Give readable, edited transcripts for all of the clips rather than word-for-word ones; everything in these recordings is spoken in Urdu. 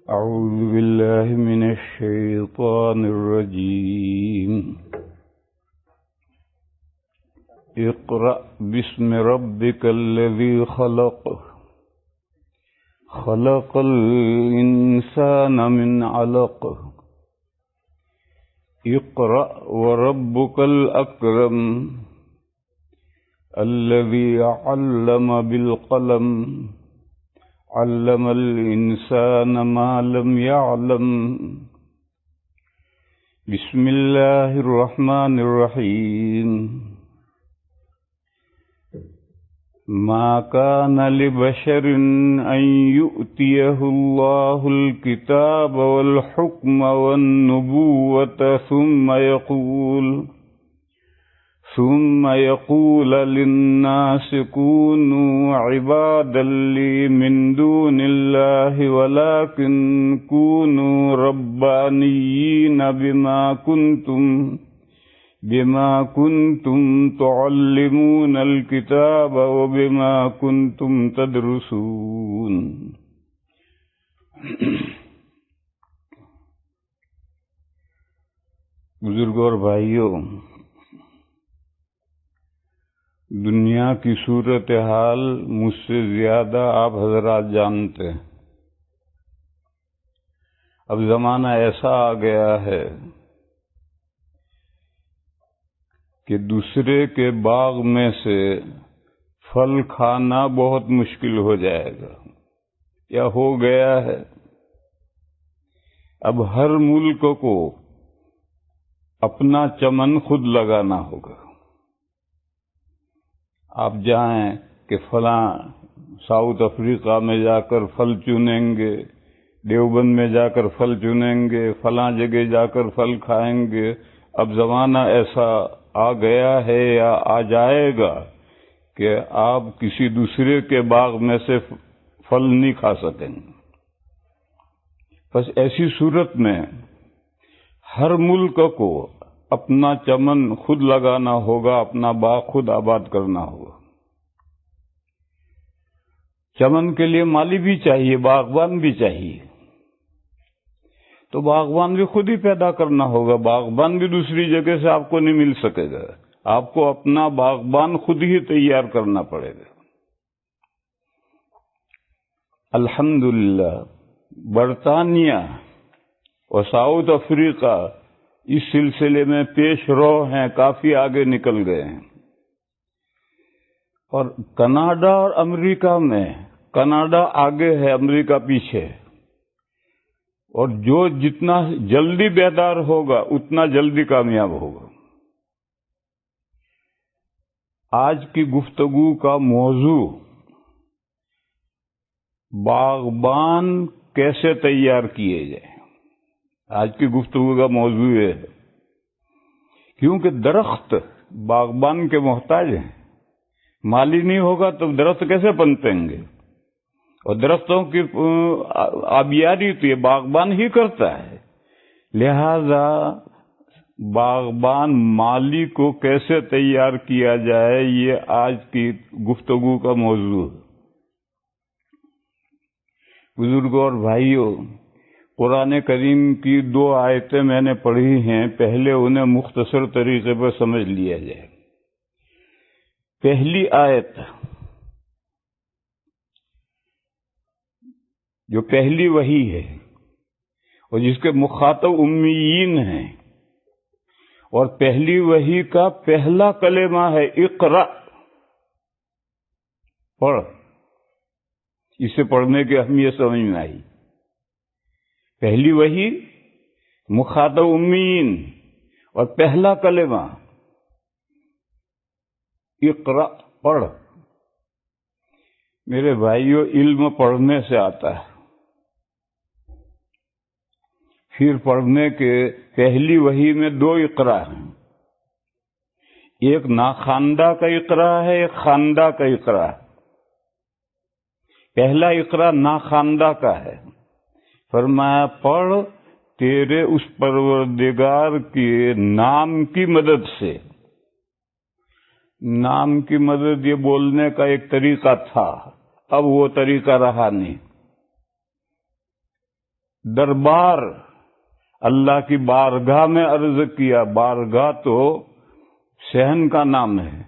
أعوذ بالله من الشيطان الرجيم. اقرأ باسم ربك الذي خلق خلق الإنسان من علق اقرأ وربك الأكرم الذي علم بالقلم علم الإنسان ما لم يعلم. بسم الله الرحمن الرحيم. ما كان لبشر أن يؤتيه الله الكتاب والحكم والنبوة ثم يقول للناس كونوا عبادا لي من دون الله ولكن كونوا ربانيين بما كنتم تعلمون الكتاب وبما كنتم تدرسون. بزرگوں اور بھائیوں، دنیا کی صورتحال مجھ سے زیادہ آپ حضرات جانتے ہیں. اب زمانہ ایسا آ گیا ہے کہ دوسرے کے باغ میں سے پھل کھانا بہت مشکل ہو جائے گا یا ہو گیا ہے. اب ہر ملک کو اپنا چمن خود لگانا ہوگا. آپ جائیں کہ فلاں ساؤتھ افریقہ میں جا کر پھل چنیں گے، دیوبند میں جا کر پھل چنیں گے، فلاں جگہ جا کر پھل کھائیں گے. اب زمانہ ایسا آ گیا ہے یا آ جائے گا کہ آپ کسی دوسرے کے باغ میں سے پھل نہیں کھا سکیں گے. بس ایسی صورت میں ہر ملک کو اپنا چمن خود لگانا ہوگا، اپنا باغ خود آباد کرنا ہوگا. چمن کے لیے مالی بھی چاہیے، باغبان بھی چاہیے. تو باغبان بھی خود ہی پیدا کرنا ہوگا. باغبان بھی دوسری جگہ سے آپ کو نہیں مل سکے گا. آپ کو اپنا باغبان خود ہی تیار کرنا پڑے گا. الحمدللہ برطانیہ اور ساؤتھ افریقہ اس سلسلے میں پیش رو ہیں، کافی آگے نکل گئے ہیں. اور کینیڈا اور امریکہ میں کینیڈا آگے ہے، امریکہ پیچھے. اور جو جتنا جلدی بیدار ہوگا اتنا جلدی کامیاب ہوگا. آج کی گفتگو کا موضوع باغبان کیسے تیار کیے جائیں. آج کی گفتگو کا موضوع ہے کیونکہ درخت باغبان کے محتاج ہیں. مالی نہیں ہوگا تو درخت کیسے پنپیں گے؟ اور درختوں کی آبیاری تو یہ باغبان ہی کرتا ہے. لہذا باغبان مالی کو کیسے تیار کیا جائے، یہ آج کی گفتگو کا موضوع ہے. بزرگوں اور بھائیوں، قرآن کریم کی 2 آیتیں میں نے پڑھی ہیں. پہلے انہیں مختصر طریقے پر سمجھ لیا جائے. پہلی آیت جو پہلی وحی ہے اور جس کے مخاطب امیین ہیں، اور پہلی وحی کا پہلا کلمہ ہے اقرأ، پڑھ. اسے پڑھنے کی اہمیت سمجھ میں آئی. پہلی وحی، مخاطب امیین، اور پہلا کلمہ اقرأ، پڑھ. میرے بھائیو، علم پڑھنے سے آتا ہے. پھر پڑھنے کے پہلی وحی میں 2 اقرا ہیں. ایک ناخواندہ کا اقرا ہے، ایک خواندہ کا اقرا ہے. پہلا اقرا ناخواندہ کا ہے. فرمایا پڑھ تیرے اس پروردگار کے نام کی مدد سے. نام کی مدد یہ بولنے کا ایک طریقہ تھا، اب وہ طریقہ رہا نہیں. دربار، اللہ کی بارگاہ میں عرض کیا. بارگاہ تو صحن کا نام ہے،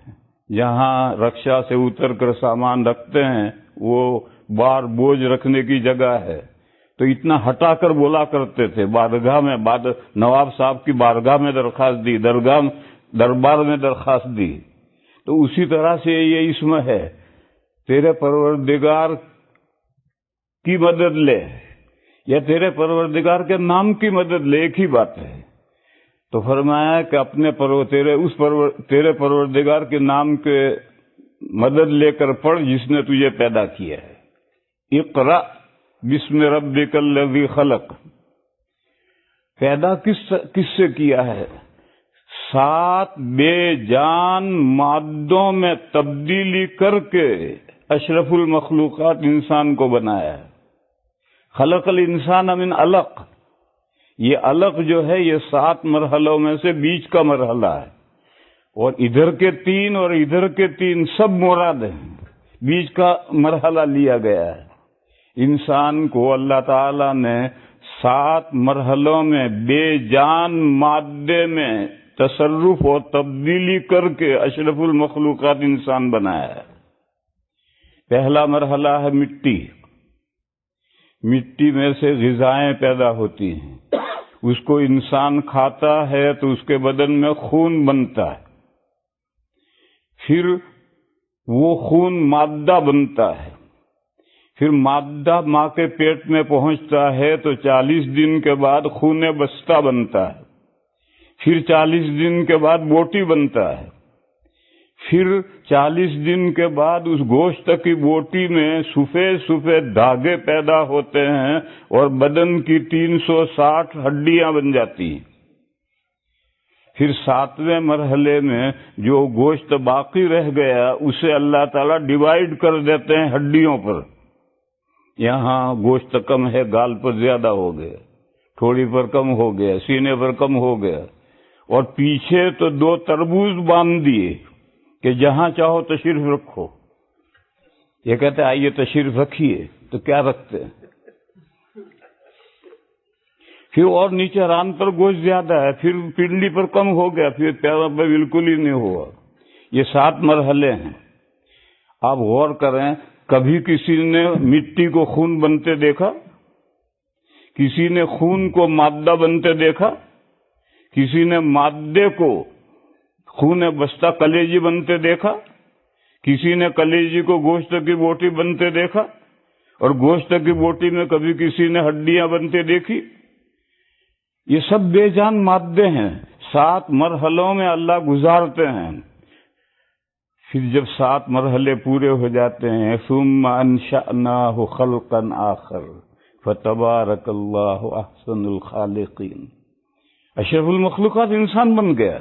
جہاں رکشا سے اتر کر سامان رکھتے ہیں، وہ بار بوجھ رکھنے کی جگہ ہے. تو اتنا ہٹا کر بولا کرتے تھے بارگاہ میں. نواب صاحب کی بارگاہ میں درخواست دی، دربار میں درخواست دی. تو اسی طرح سے یہ اسم ہے، تیرے پروردگار کی مدد لے یا تیرے پروردگار کے نام کی مدد لے، ایک ہی بات ہے. تو فرمایا کہ تیرے پروردگار کے نام کے مدد لے کر پڑھ جس نے تجھے پیدا کیا ہے. اقرأ بسم ربک الذی خلق. پیدا کس سے کیا ہے؟ 7 بے جان مادوں میں تبدیلی کر کے اشرف المخلوقات انسان کو بنایا ہے. خلق الانسان من علق. یہ علق جو ہے یہ 7 مرحلوں میں سے بیچ کا مرحلہ ہے، اور ادھر کے 3 اور ادھر کے 3 سب مراد ہیں. بیچ کا مرحلہ لیا گیا ہے. انسان کو اللہ تعالی نے 7 مرحلوں میں بے جان مادے میں تصرف اور تبدیلی کر کے اشرف المخلوقات انسان بنایا ہے. پہلا مرحلہ ہے مٹی. مٹی میں سے غذائیں پیدا ہوتی ہیں، اس کو انسان کھاتا ہے تو اس کے بدن میں خون بنتا ہے. پھر وہ خون مادہ بنتا ہے. پھر مادہ ماں کے پیٹ میں پہنچتا ہے تو 40 دن کے بعد خون بستہ بنتا ہے. پھر 40 دن کے بعد بوٹی بنتا ہے. پھر 40 دن کے بعد اس گوشت کی بوٹی میں سفید دھاگے پیدا ہوتے ہیں اور بدن کی 360 ہڈیاں بن جاتی ہیں. پھر 7ویں مرحلے میں جو گوشت باقی رہ گیا اسے اللہ تعالیٰ ڈیوائیڈ کر دیتے ہیں ہڈیوں پر. یہاں گوشت کم ہے، گال پر زیادہ ہو گیا، ٹھوڑی پر کم ہو گیا، سینے پر کم ہو گیا. اور پیچھے تو 2 تربوز باندھ دیے کہ جہاں چاہو تشریف رکھو. یہ کہتے ہیں آئیے تشریف رکھیے، تو کیا رکھتے ہیں؟ پھر اور نیچے ران پر گوشت زیادہ ہے، پھر پنڈلی پر کم ہو گیا، پھر پیروں پر بالکل ہی نہیں ہوا. یہ 7 مرحلے ہیں. آپ غور کریں، کبھی کسی نے مٹی کو خون بنتے دیکھا؟ کسی نے خون کو مادہ بنتے دیکھا؟ کسی نے مادے کو خون بستہ کلیجی بنتے دیکھا؟ کسی نے کلیجی کو گوشت کی بوٹی بنتے دیکھا؟ اور گوشت کی بوٹی میں کبھی کسی نے ہڈیاں بنتے دیکھی؟ یہ سب بے جان مادے ہیں. 7 مرحلوں میں اللہ گزارتے ہیں. پھر جب 7 مرحلے پورے ہو جاتے ہیں، ثم انشأناہ خلقا آخر فتبارک اللہ احسن الخالقین. اشرف المخلوقات انسان بن گیا.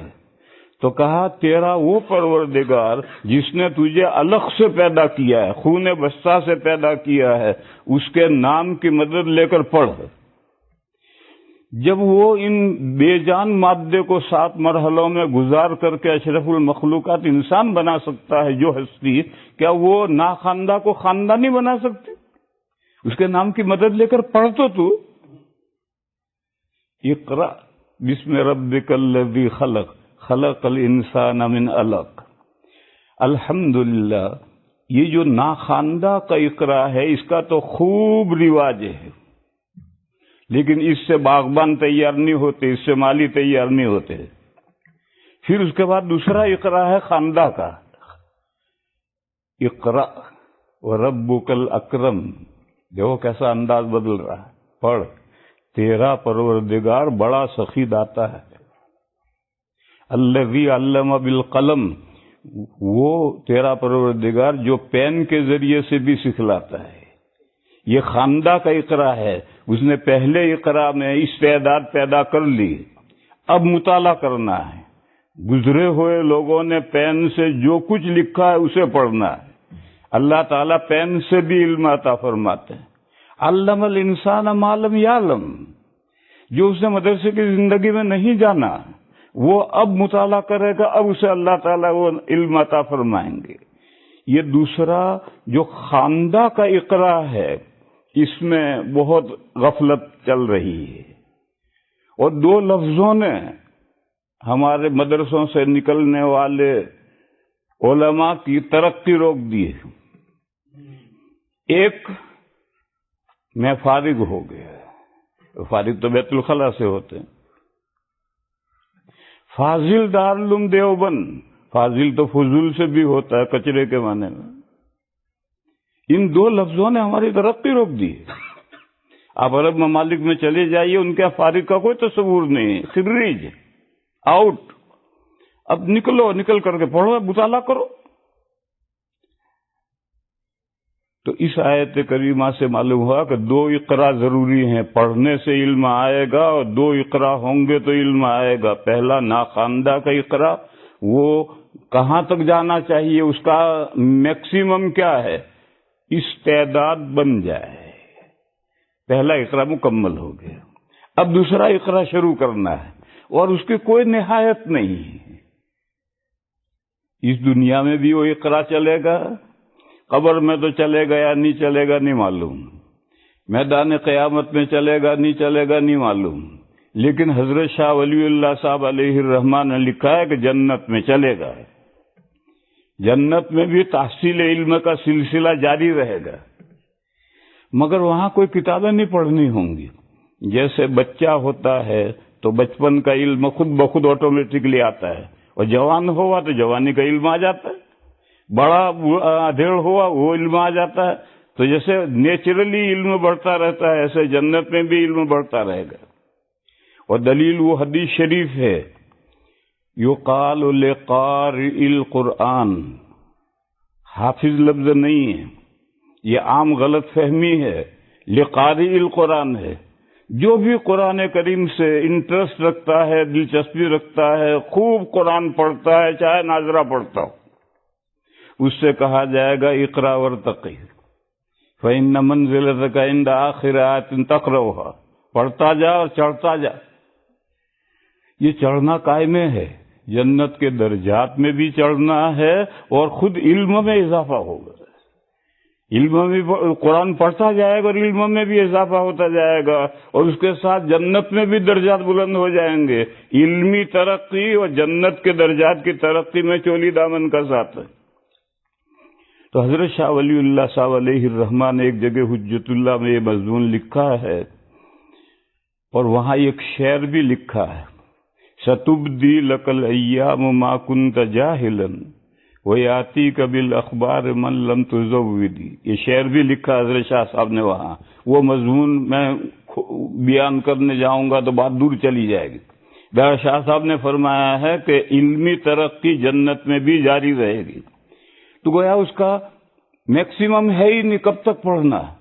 تو کہا تیرا وہ پروردگار جس نے تجھے علق سے پیدا کیا ہے، خون بستہ سے پیدا کیا ہے، اس کے نام کی مدد لے کر پڑھ. جب وہ ان بے جان مادے کو 7 مرحلوں میں گزار کر کے اشرف المخلوقات انسان بنا سکتا ہے جو ہستی، کیا وہ ناخواندہ کو خاندانی بنا سکتی؟ اس کے نام کی مدد لے کر پڑھ تو اقرأ بسم ربک الذی خلق خلق الانسان من علق. الحمدللہ یہ جو ناخواندہ کا اقرا ہے اس کا تو خوب رواج ہے، لیکن اس سے باغبان تیار نہیں ہوتے، اس سے مالی تیار نہیں ہوتے. پھر اس کے بعد دوسرا اقرا ہے خواندہ کا، اقرا وربک الاکرم. دیکھو کیسا انداز بدل رہا ہے. پڑھ، تیرا پروردگار بڑا سخی داتا ہے. الذی علم بالقلم، وہ تیرا پروردگار جو پین کے ذریعے سے بھی سکھلاتا ہے. یہ خواندہ کا اقرا ہے. اس نے پہلے اقرا میں استعداد پیدا کر لی، اب مطالعہ کرنا ہے. گزرے ہوئے لوگوں نے پین سے جو کچھ لکھا ہے اسے پڑھنا ہے. اللہ تعالیٰ پین سے بھی علم عطا فرماتے ہیں. علم الانسان ما لم یعلم، جو اس نے مدرسے کی زندگی میں نہیں جانا وہ اب مطالعہ کرے گا، اب اسے اللہ تعالیٰ وہ علم عطا فرمائیں گے. یہ دوسرا جو خواندہ کا اقرا ہے، اس میں بہت غفلت چل رہی ہے، اور دو لفظوں نے ہمارے مدرسوں سے نکلنے والے علماء کی ترقی روک دی ہے۔ ایک، میں فارغ ہو گیا، فارغ تو بیت الخلا سے ہوتے ہیں، فاضل دارالعلوم دیوبند، فاضل تو فضول سے بھی ہوتا ہے، کچرے کے معنی میں، ان دو لفظوں نے ہماری ترقی روک دی ہے۔ آپ عرب ممالک میں چلے جائیے، ان کے فارغ کا کوئی تصور نہیں، خریج، آؤٹ، اب نکل کر کے پڑھو، مطالعہ کرو۔ تو اس آیت کریمہ سے معلوم ہوا کہ دو اقرا ضروری ہیں، پڑھنے سے علم آئے گا، اور دو اقرا ہوں گے تو علم آئے گا۔ پہلا ناخواندہ کا اقرا، وہ کہاں تک جانا چاہیے، اس کا میکسیمم کیا ہے، استعداد بن جائے، پہلا اقرا مکمل ہو گیا۔ اب دوسرا اقرا شروع کرنا ہے، اور اس کی کوئی نہایت نہیں ہے۔ اس دنیا میں بھی وہ اقرا چلے گا، قبر میں تو چلے گا یا نہیں چلے گا نہیں معلوم، میدان قیامت میں چلے گا نہیں چلے گا نہیں معلوم، لیکن حضرت شاہ ولی اللہ صاحب علیہ الرحمن نے لکھا ہے کہ جنت میں چلے گا، جنت میں بھی تحصیل علم کا سلسلہ جاری رہے گا، مگر وہاں کوئی کتابیں نہیں پڑھنی ہوں گی۔ جیسے بچہ ہوتا ہے تو بچپن کا علم خود بخود آٹومیٹکلی آتا ہے، اور جوان ہوا تو جوانی کا علم آ جاتا ہے، بڑا ادھیڑ ہوا وہ علم آ جاتا ہے۔ تو جیسے نیچرلی علم بڑھتا رہتا ہے، ایسے جنت میں بھی علم بڑھتا رہے گا۔ اور دلیل وہ حدیث شریف ہے، یقال لقارئ القرآن، حافظ لفظ نہیں ہے، یہ عام غلط فہمی ہے، لقارئ القرآن ہے۔ جو بھی قرآن کریم سے انٹرسٹ رکھتا ہے، دلچسپی رکھتا ہے، خوب قرآن پڑھتا ہے، چاہے ناظرہ پڑھتا ہو، اس سے کہا جائے گا اقرا وارتقی فإن منزلتک عند آخر آیۃ تقرؤها، پڑھتا جا اور چڑھتا جا۔ یہ چڑھنا قائم ہے، جنت کے درجات میں بھی چڑھنا ہے، اور خود علم میں اضافہ ہوگا، علم میں قرآن پڑھتا جائے گا اور علم میں بھی اضافہ ہوتا جائے گا، اور اس کے ساتھ جنت میں بھی درجات بلند ہو جائیں گے۔ علمی ترقی اور جنت کے درجات کی ترقی میں چولی دامن کا ساتھ ہے۔ تو حضرت شاہ ولی اللہ صاحب علیہ الرحمن نے ایک جگہ حجت اللہ میں یہ مضمون لکھا ہے، اور وہاں ایک شعر بھی لکھا ہے، ستبدی لک الایام ما کنت جاہلا ویاتیک بالاخبار من لم تزودی، یہ شعر بھی لکھا حضرت شاہ صاحب نے وہاں۔ وہ مضمون میں بیان کرنے جاؤں گا تو بات دور چلی جائے گی۔ حضرت شاہ صاحب نے فرمایا ہے کہ علمی ترقی جنت میں بھی جاری رہے گی، تو گویا اس کا میکسیمم ہے ہی نہیں، کب تک پڑھنا ہے۔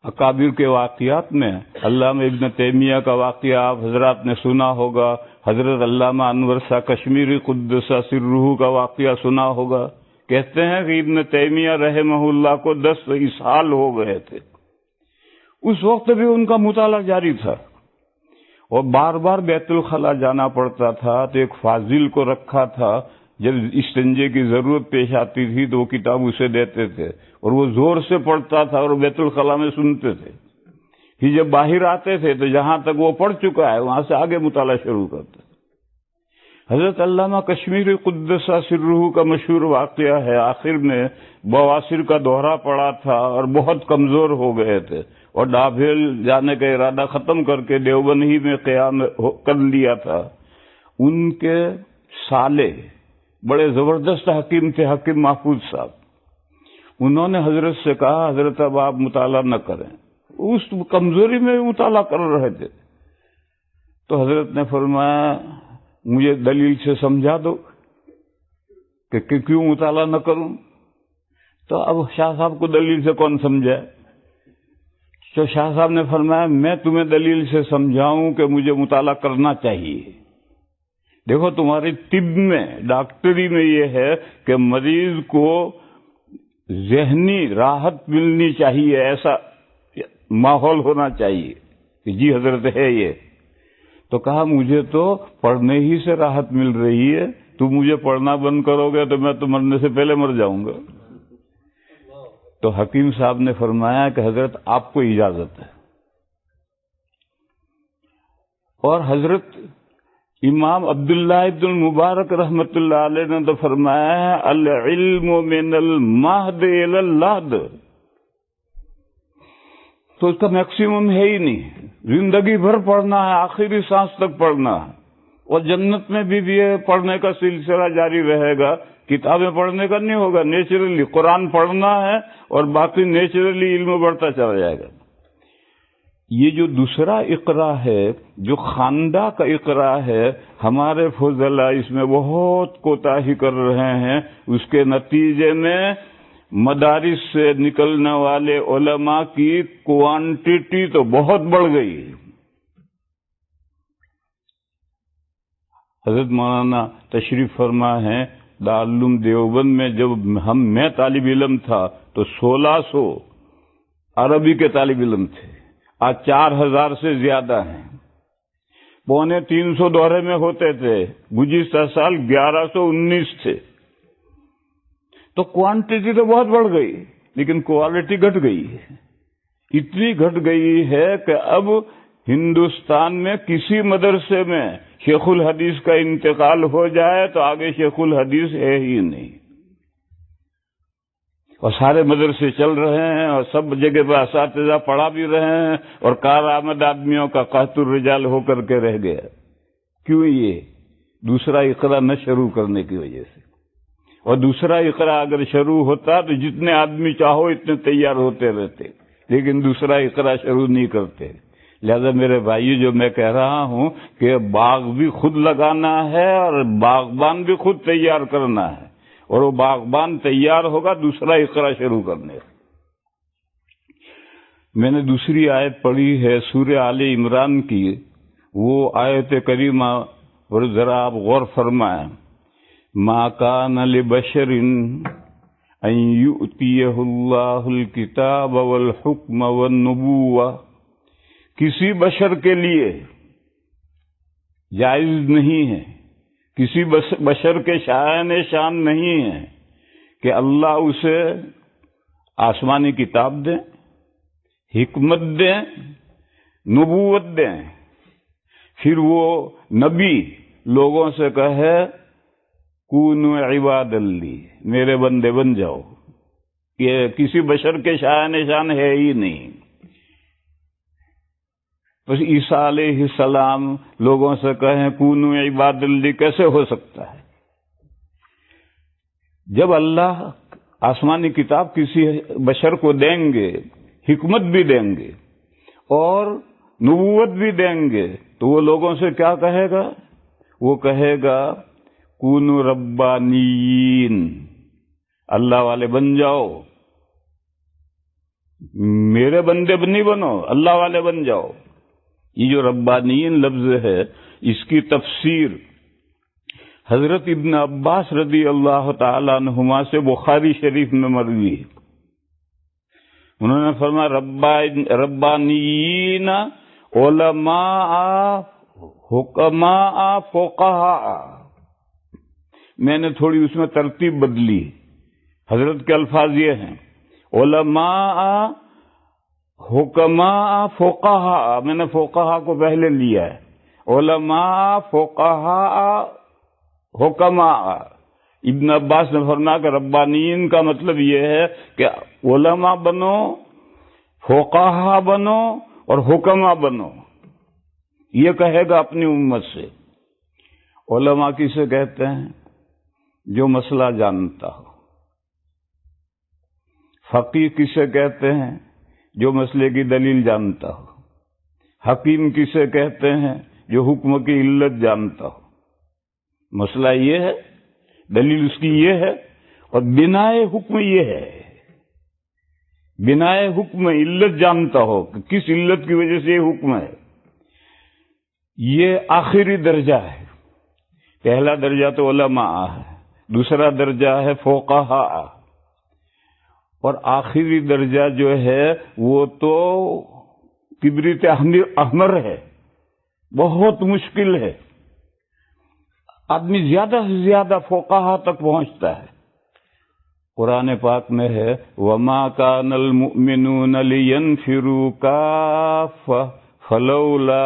اکابر کے واقعات میں علامہ ابن تیمیہ کا واقعہ آپ حضرات نے سنا ہوگا، حضرت علامہ انور شاہ کشمیری قدس سرہ کا واقعہ سنا ہوگا۔ کہتے ہیں کہ ابن تیمیہ رحمہ اللہ کو 10 اسحال ہو گئے تھے، اس وقت بھی ان کا مطالعہ جاری تھا، اور بار بار بیت الخلا جانا پڑتا تھا، تو ایک فاضل کو رکھا تھا، جب استنجے کی ضرورت پیش آتی تھی تو وہ کتاب اسے دیتے تھے، اور وہ زور سے پڑھتا تھا اور بیت الخلا میں سنتے تھے۔ پھر جب باہر آتے تھے تو جہاں تک وہ پڑھ چکا ہے وہاں سے آگے مطالعہ شروع کرتے۔ حضرت علامہ کشمیری قدس سرہ کا مشہور واقعہ ہے، آخر میں بواسیر کا دورہ پڑا تھا اور بہت کمزور ہو گئے تھے، اور ڈابھیل جانے کا ارادہ ختم کر کے دیوبند ہی میں قیام کر لیا تھا۔ ان کے سالے بڑے زبردست حکیم تھے، حکیم محفوظ صاحب، انہوں نے حضرت سے کہا حضرت اب آپ مطالعہ نہ کریں، اس کمزوری میں مطالعہ کر رہے تھے۔ تو حضرت نے فرمایا مجھے دلیل سے سمجھا دو کہ کیوں مطالعہ نہ کروں۔ تو اب شاہ صاحب کو دلیل سے کون سمجھائے؟ تو شاہ صاحب نے فرمایا میں تمہیں دلیل سے سمجھاؤں کہ مجھے مطالعہ کرنا چاہیے۔ دیکھو تمہاری طب میں، ڈاکٹری میں یہ ہے کہ مریض کو ذہنی راحت ملنی چاہیے، ایسا ماحول ہونا چاہیے کہ جی حضرت ہے یہ۔ تو کہا مجھے تو پڑھنے ہی سے راحت مل رہی ہے، تم مجھے پڑھنا بند کرو گے تو میں تو مرنے سے پہلے مر جاؤں گا۔ تو حکیم صاحب نے فرمایا کہ حضرت آپ کو اجازت ہے. اور حضرت امام عبداللہ ابن المبارک رحمۃ اللہ علیہ نے تو فرمایا ہے العلم من المہد الی اللحد. تو اس کا میکسیمم ہے ہی نہیں، زندگی بھر پڑھنا ہے، آخری سانس تک پڑھنا ہے. اور جنت میں بھی یہ پڑھنے کا سلسلہ جاری رہے گا، کتابیں پڑھنے کا نہیں ہوگا. نیچرلی قرآن پڑھنا ہے اور باقی نیچرلی علم بڑھتا چلا جائے گا. یہ جو دوسرا اقرا ہے، جو خواندہ کا اقرا ہے، ہمارے فضلاء اس میں بہت کوتاہی کر رہے ہیں. اس کے نتیجے میں مدارس سے نکلنے والے علماء کی کوانٹٹی تو بہت بڑھ گئی. حضرت مولانا تشریف فرما ہے دارالعلوم دیوبند میں. جب میں طالب علم تھا تو 1600 عربی کے طالب علم تھے. آج 4000 سے زیادہ ہیں. 250 دورے میں ہوتے تھے. گزشتہ سال 1119 تھے. تو کوانٹٹی تو بہت بڑھ گئی لیکن کوالٹی گھٹ گئی ہے. اتنی گھٹ گئی ہے کہ اب ہندوستان میں کسی مدرسے میں شیخ الحدیث کا انتقال ہو جائے تو آگے شیخ الحدیث ہے ہی نہیں. اور سارے مدرسے چل رہے ہیں اور سب جگہ پہ اساتذہ پڑھا بھی رہے ہیں اور کارآمد آدمیوں کا قحط الرجال ہو کر کے رہ گیا. کیوں؟ یہ دوسرا اقرا نہ شروع کرنے کی وجہ سے. اور دوسرا اقرا اگر شروع ہوتا تو جتنے آدمی چاہو اتنے تیار ہوتے رہتے، لیکن دوسرا اقرا شروع نہیں کرتے. لہذا میرے بھائی، جو میں کہہ رہا ہوں کہ باغ بھی خود لگانا ہے اور باغبان بھی خود تیار کرنا ہے، اور وہ باغبان تیار ہوگا دوسرا اقرا شروع کرنے. میں نے دوسری آیت پڑھی ہے سورہ آل عمران کی، وہ آیت کریمہ اور ذرا آپ غور فرمائیں. ما کان لبشر ان یؤتیہ اللہ الکتاب والحکم والنبوہ. کسی بشر کے لیے جائز نہیں ہے، کسی بشر کے شایان شان نہیں ہے کہ اللہ اسے آسمانی کتاب دیں، حکمت دیں، نبوت دیں، پھر وہ نبی لوگوں سے کہے کونوا عباد لی، میرے بندے بن جاؤ. یہ کسی بشر کے شایان شان ہے ہی نہیں. بس عیسیٰ علیہ السلام لوگوں سے کہیں کونوا عباد لی، کیسے ہو سکتا ہے؟ جب اللہ آسمانی کتاب کسی بشر کو دیں گے، حکمت بھی دیں گے اور نبوت بھی دیں گے، تو وہ لوگوں سے کیا کہے گا؟ وہ کہے گا کونوا ربانیین، اللہ والے بن جاؤ، میرے بندے نہیں بنو، اللہ والے بن جاؤ. یہ جو ربانیین لفظ ہے، اس کی تفسیر حضرت ابن عباس رضی اللہ تعالی عنہما سے بخاری شریف میں مروی ہے. انہوں نے فرمایا ربانیین علماء حکماء فقہاء. میں نے تھوڑی اس میں ترتیب بدلی. حضرت کے الفاظ یہ ہیں علماء حکماء فقہاء. میں نے فقہاء کو پہلے لیا ہے. علماء فقہاء حکماء. ابن عباس نے فرمایا کہ ربانیین کا مطلب یہ ہے کہ علماء بنو، فقہاء بنو اور حکماء بنو. یہ کہے گا اپنی امت سے. علماء کسے کہتے ہیں؟ جو مسئلہ جانتا ہو. فقیہ کسے کہتے ہیں؟ جو مسئلے کی دلیل جانتا ہو. حکیم کسے کہتے ہیں؟ جو حکم کی علت جانتا ہو. مسئلہ یہ ہے، دلیل اس کی یہ ہے، اور بنائے حکم یہ ہے. بنائے حکم علت جانتا ہو کہ کس علت کی وجہ سے یہ حکم ہے. یہ آخری درجہ ہے. پہلا درجہ تو علماء ہے، دوسرا درجہ ہے فقہاء، اور آخری درجہ جو ہے وہ تو کبریت احمر ہے. بہت مشکل ہے. آدمی زیادہ سے زیادہ فقہاء تک پہنچتا ہے. قرآن پاک میں ہے وَمَا كَانَ الْمُؤْمِنُونَ لِيَنْفِرُوا كَافَّةً فَلَوْلَا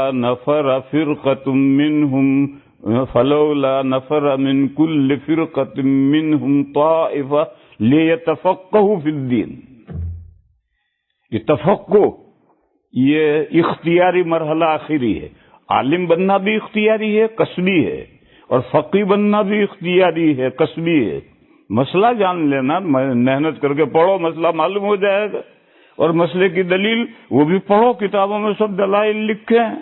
نَفَرَ مِنْ كُلِّ فِرْقَةٍ مِّنْهُمْ طَائِفَةٌ لِيَتَفَقَّهُوا فِي الدِّينِ. یہ تفقہ یہ اختیاری مرحلہ آخری ہے. عالم بننا بھی اختیاری ہے، کسبی ہے، اور فقیہ بننا بھی اختیاری ہے، کسبی ہے. مسئلہ جان لینا، محنت کر کے پڑھو، مسئلہ معلوم ہو جائے گا. اور مسئلے کی دلیل وہ بھی پڑھو، کتابوں میں سب دلائل لکھے ہیں.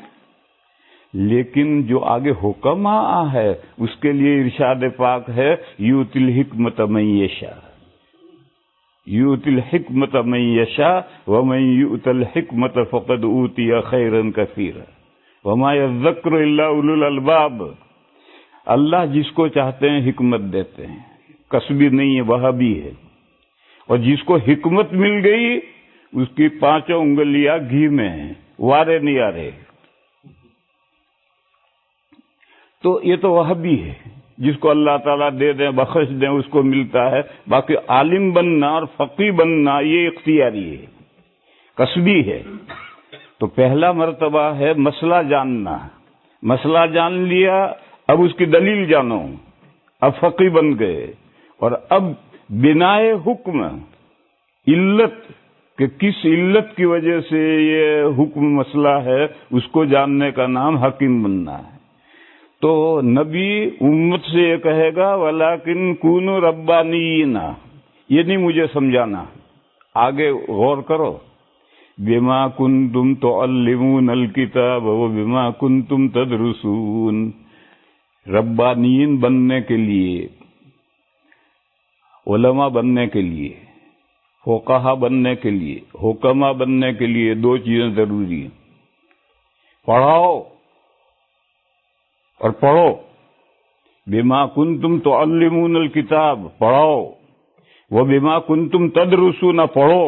لیکن جو آگے حکم ہے اس کے لیے ارشاد پاک ہے یؤتی الحکمۃ من یشاء، یؤتی الحکمۃ من یشاء ومن یؤت الحکمۃ فقد اوتی خیرا کثیرا وما یذکر الا اولو الالباب. اللہ جس کو چاہتے ہیں حکمت دیتے ہیں، کسبی نہیں ہے، وہابی ہے. اور جس کو حکمت مل گئی اس کی 5 انگلیاں گھی میں ہیں، وارے نہیں آ رہے. تو یہ تو وہابی ہے. جس کو اللہ تعالیٰ دے دیں، بخش دیں، اس کو ملتا ہے. باقی عالم بننا اور فقیہ بننا یہ اختیاری ہے، کسبی ہے. تو پہلا مرتبہ ہے مسئلہ جاننا. مسئلہ جان لیا، اب اس کی دلیل جانو، اب فقیہ بن گئے. اور اب بنائے حکم، علت کہ کس علت کی وجہ سے یہ حکم مسئلہ ہے، اس کو جاننے کا نام حکیم بننا ہے. تو نبی امت سے یہ کہے گا وَلَٰكِن كُونُوا رَبَّانِيِّينَ، یہ نہیں مجھے سمجھانا، آگے غور کرو. بِمَا كُنتُمْ تُعَلِّمُونَ الْكِتَابَ وَبِمَا كُنتُمْ تَدْرُسُونَ. ربانیین بننے کے لیے، علماء بننے کے لیے، فقہا بننے کے لیے، حکما بننے کے لیے 2 چیزیں ضروری ہیں. پڑھاؤ اور پڑھو. بما کنتم تعلمون الکتاب، پڑھاؤ. وبما کنتم تدرسون، پڑھو.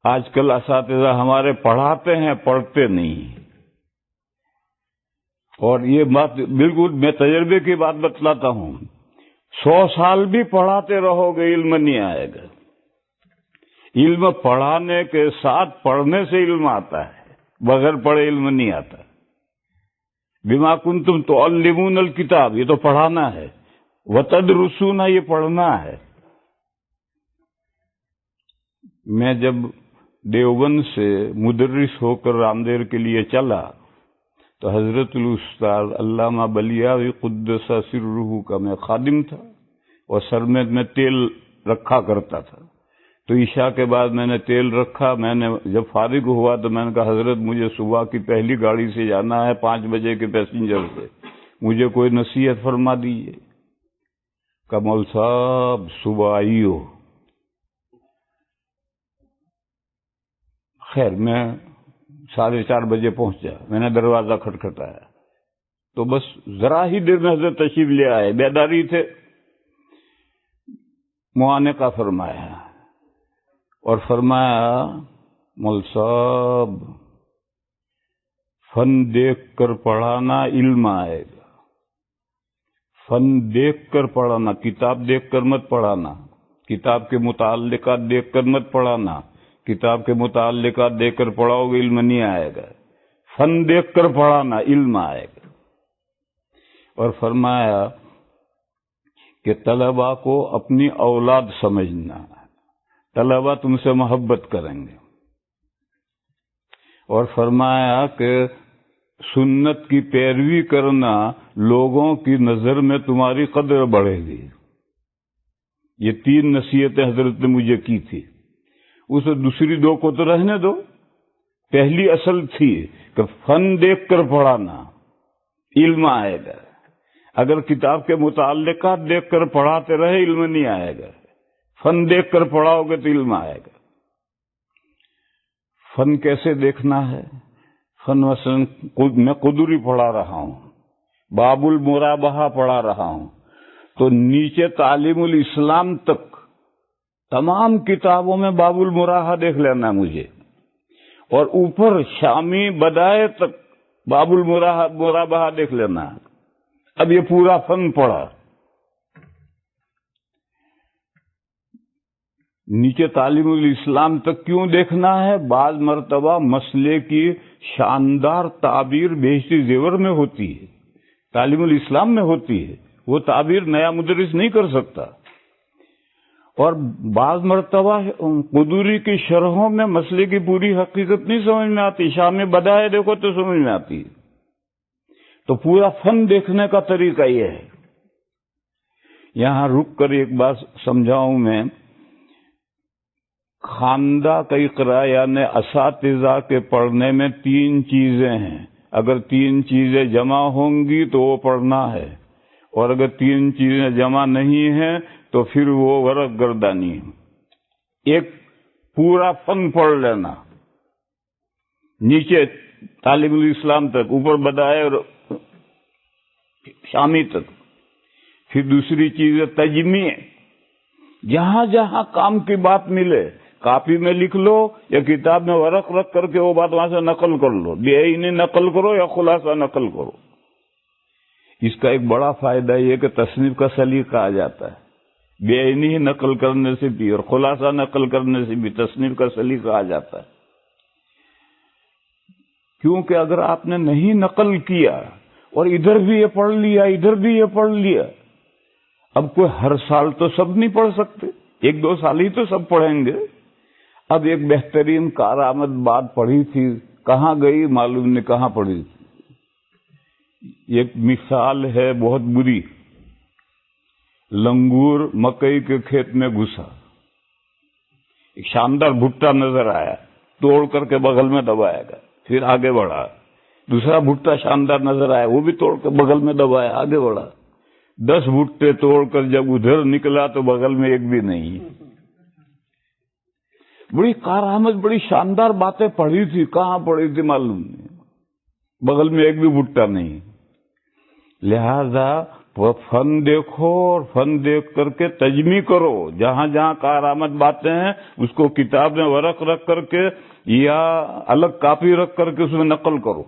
آج کل اساتذہ ہمارے پڑھاتے ہیں، پڑھتے نہیں. اور یہ بات بالکل میں تجربے کی بات بتلاتا ہوں. 100 سال بھی پڑھاتے رہو گے علم نہیں آئے گا. علم پڑھانے کے ساتھ پڑھنے سے علم آتا ہے، بغیر پڑھے علم نہیں آتا. بما کنتم تعلمون الکتاب، یہ تو پڑھانا ہے. وتدرسون، یہ پڑھنا ہے. میں جب دیوبند سے مدرس ہو کر رامدیر کے لیے چلا تو حضرت الاستاذ علامہ بلیاوی قدس سرہ کا میں خادم تھا، اور سر میں تیل رکھا کرتا تھا. تو عشاء کے بعد میں نے تیل رکھا. میں نے جب فارغ ہوا تو میں نے کہا حضرت مجھے صبح کی پہلی گاڑی سے جانا ہے، 5 بجے کے پیسنجر سے، مجھے کوئی نصیحت فرما دیجیے. کمل صاحب صبح آئیو. خیر میں 4:30 بجے پہنچا. میں نے دروازہ کھٹکھٹایا تو بس ذرا ہی دیر میں حضرت تشریف لے آئے. بیداری تھے. معانقہ فرمایا اور فرمایا مول صاحب فن دیکھ کر پڑھانا علم آئے گا. فن دیکھ کر پڑھانا، کتاب دیکھ کر مت پڑھانا. کتاب کے متعلقات دیکھ کر مت پڑھانا. کتاب کے متعلقات دیکھ کر پڑھاؤ گے علم نہیں آئے گا. فن دیکھ کر پڑھانا، علم آئے گا. اور فرمایا کہ طلباء کو اپنی اولاد سمجھنا. طلباء تم سے محبت کریں گے. اور فرمایا کہ سنت کی پیروی کرنا، لوگوں کی نظر میں تمہاری قدر بڑھے گی. یہ 3 نصیحتیں حضرت نے مجھے کی تھی. اس دوسری 2 کو تو رہنے دو. پہلی اصل تھی کہ فن دیکھ کر پڑھانا، علم آئے گا. اگر کتاب کے متعلقات دیکھ کر پڑھاتے رہے علم نہیں آئے گا. فن دیکھ کر پڑھاؤ گے تو علم آئے گا. فن کیسے دیکھنا ہے؟ فن مثلا میں قدری پڑھا رہا ہوں، باب المرابحہ پڑھا رہا ہوں، تو نیچے تعلیم الاسلام تک تمام کتابوں میں باب المراحہ دیکھ لینا مجھے، اور اوپر شامی بدائے تک باب المرابحہ دیکھ لینا. اب یہ پورا فن پڑھا. نیچے تعلیم الاسلام تک کیوں دیکھنا ہے؟ بعض مرتبہ مسئلے کی شاندار تعبیر بہشتی زیور میں ہوتی ہے، تعلیم الاسلام میں ہوتی ہے، وہ تعبیر نیا مدرس نہیں کر سکتا. اور بعض مرتبہ قدوری کی شرحوں میں مسئلے کی پوری حقیقت نہیں سمجھ میں آتی، شام بدائے دیکھو تو سمجھ میں آتی ہے. تو پورا فن دیکھنے کا طریقہ یہ ہے. یہاں رک کر ایک بات سمجھاؤں میں. خواندہ کا اقرا یعنی اساتذہ کے پڑھنے میں 3 چیزیں ہیں. اگر 3 چیزیں جمع ہوں گی تو وہ پڑھنا ہے، اور اگر 3 چیزیں جمع نہیں ہیں تو پھر وہ ورق گردانی ہے. ایک پورا فن پڑھ لینا نیچے تعلیم الاسلام تک، اوپر بدائے اور شامی تک. پھر دوسری چیز ہے تجمیع، جہاں جہاں کام کی بات ملے کاپی میں لکھ لو یا کتاب میں ورق رکھ کر کے وہ بات وہاں سے نقل کر لو، بے نقل کرو یا خلاصہ نقل کرو. اس کا ایک بڑا فائدہ یہ کہ تصنیف کا سلیقہ آ جاتا ہے. بے ہی نقل کرنے سے بھی اور خلاصہ نقل کرنے سے بھی تصنیف کا سلیقہ آ جاتا ہے. کیونکہ اگر آپ نے نہیں نقل کیا اور ادھر بھی یہ پڑھ لیا ادھر بھی یہ پڑھ لیا، اب کوئی ہر سال تو سب نہیں پڑھ سکتے، 1-2 سال ہی تو سب پڑھیں گے. اب ایک بہترین کارآمد بات پڑھی تھی، کہاں گئی معلوم نہیں کہاں پڑھی تھی. ایک مثال ہے بہت بری. لنگور مکئی کے کھیت میں گھسا، ایک شاندار بھٹا نظر آیا، توڑ کر کے بغل میں دبایا گیا، پھر آگے بڑھا. دوسرا بھٹا شاندار نظر آیا، وہ بھی توڑ کر بغل میں دبایا، آگے بڑھا. 10 بھٹے توڑ کر جب ادھر نکلا تو بغل میں ایک بھی نہیں. بڑی کارآمد بڑی شاندار باتیں پڑھی تھی، کہاں پڑھی تھی معلوم نہیں، بغل میں ایک بھی بھٹا نہیں. لہذا وہ فن دیکھو اور فن دیکھ کر کے تجمیع کرو. جہاں جہاں کارآمد باتیں ہیں اس کو کتاب میں ورق رکھ کر کے یا الگ کاپی رکھ کر کے اس میں نقل کرو.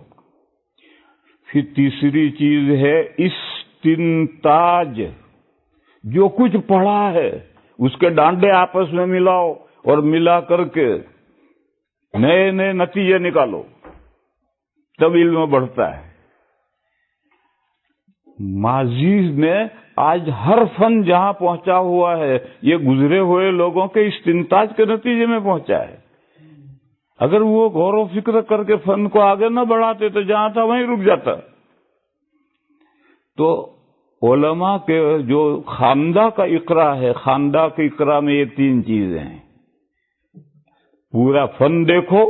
پھر تیسری چیز ہے استنتاج. جو کچھ پڑھا ہے اس کے ڈانڈے آپس میں ملاؤ اور ملا کر کے نئے نئے نتیجے نکالو، تب علم بڑھتا ہے. ماضی میں آج ہر فن جہاں پہنچا ہوا ہے یہ گزرے ہوئے لوگوں کے استنتاج کے نتیجے میں پہنچا ہے. اگر وہ غور و فکر کر کے فن کو آگے نہ بڑھاتے تو جہاں تھا وہیں رک جاتا. تو علماء کے جو خواندہ کا اقرا ہے، خواندہ کے اقرا میں یہ 3 چیزیں ہیں. پورا فن دیکھو،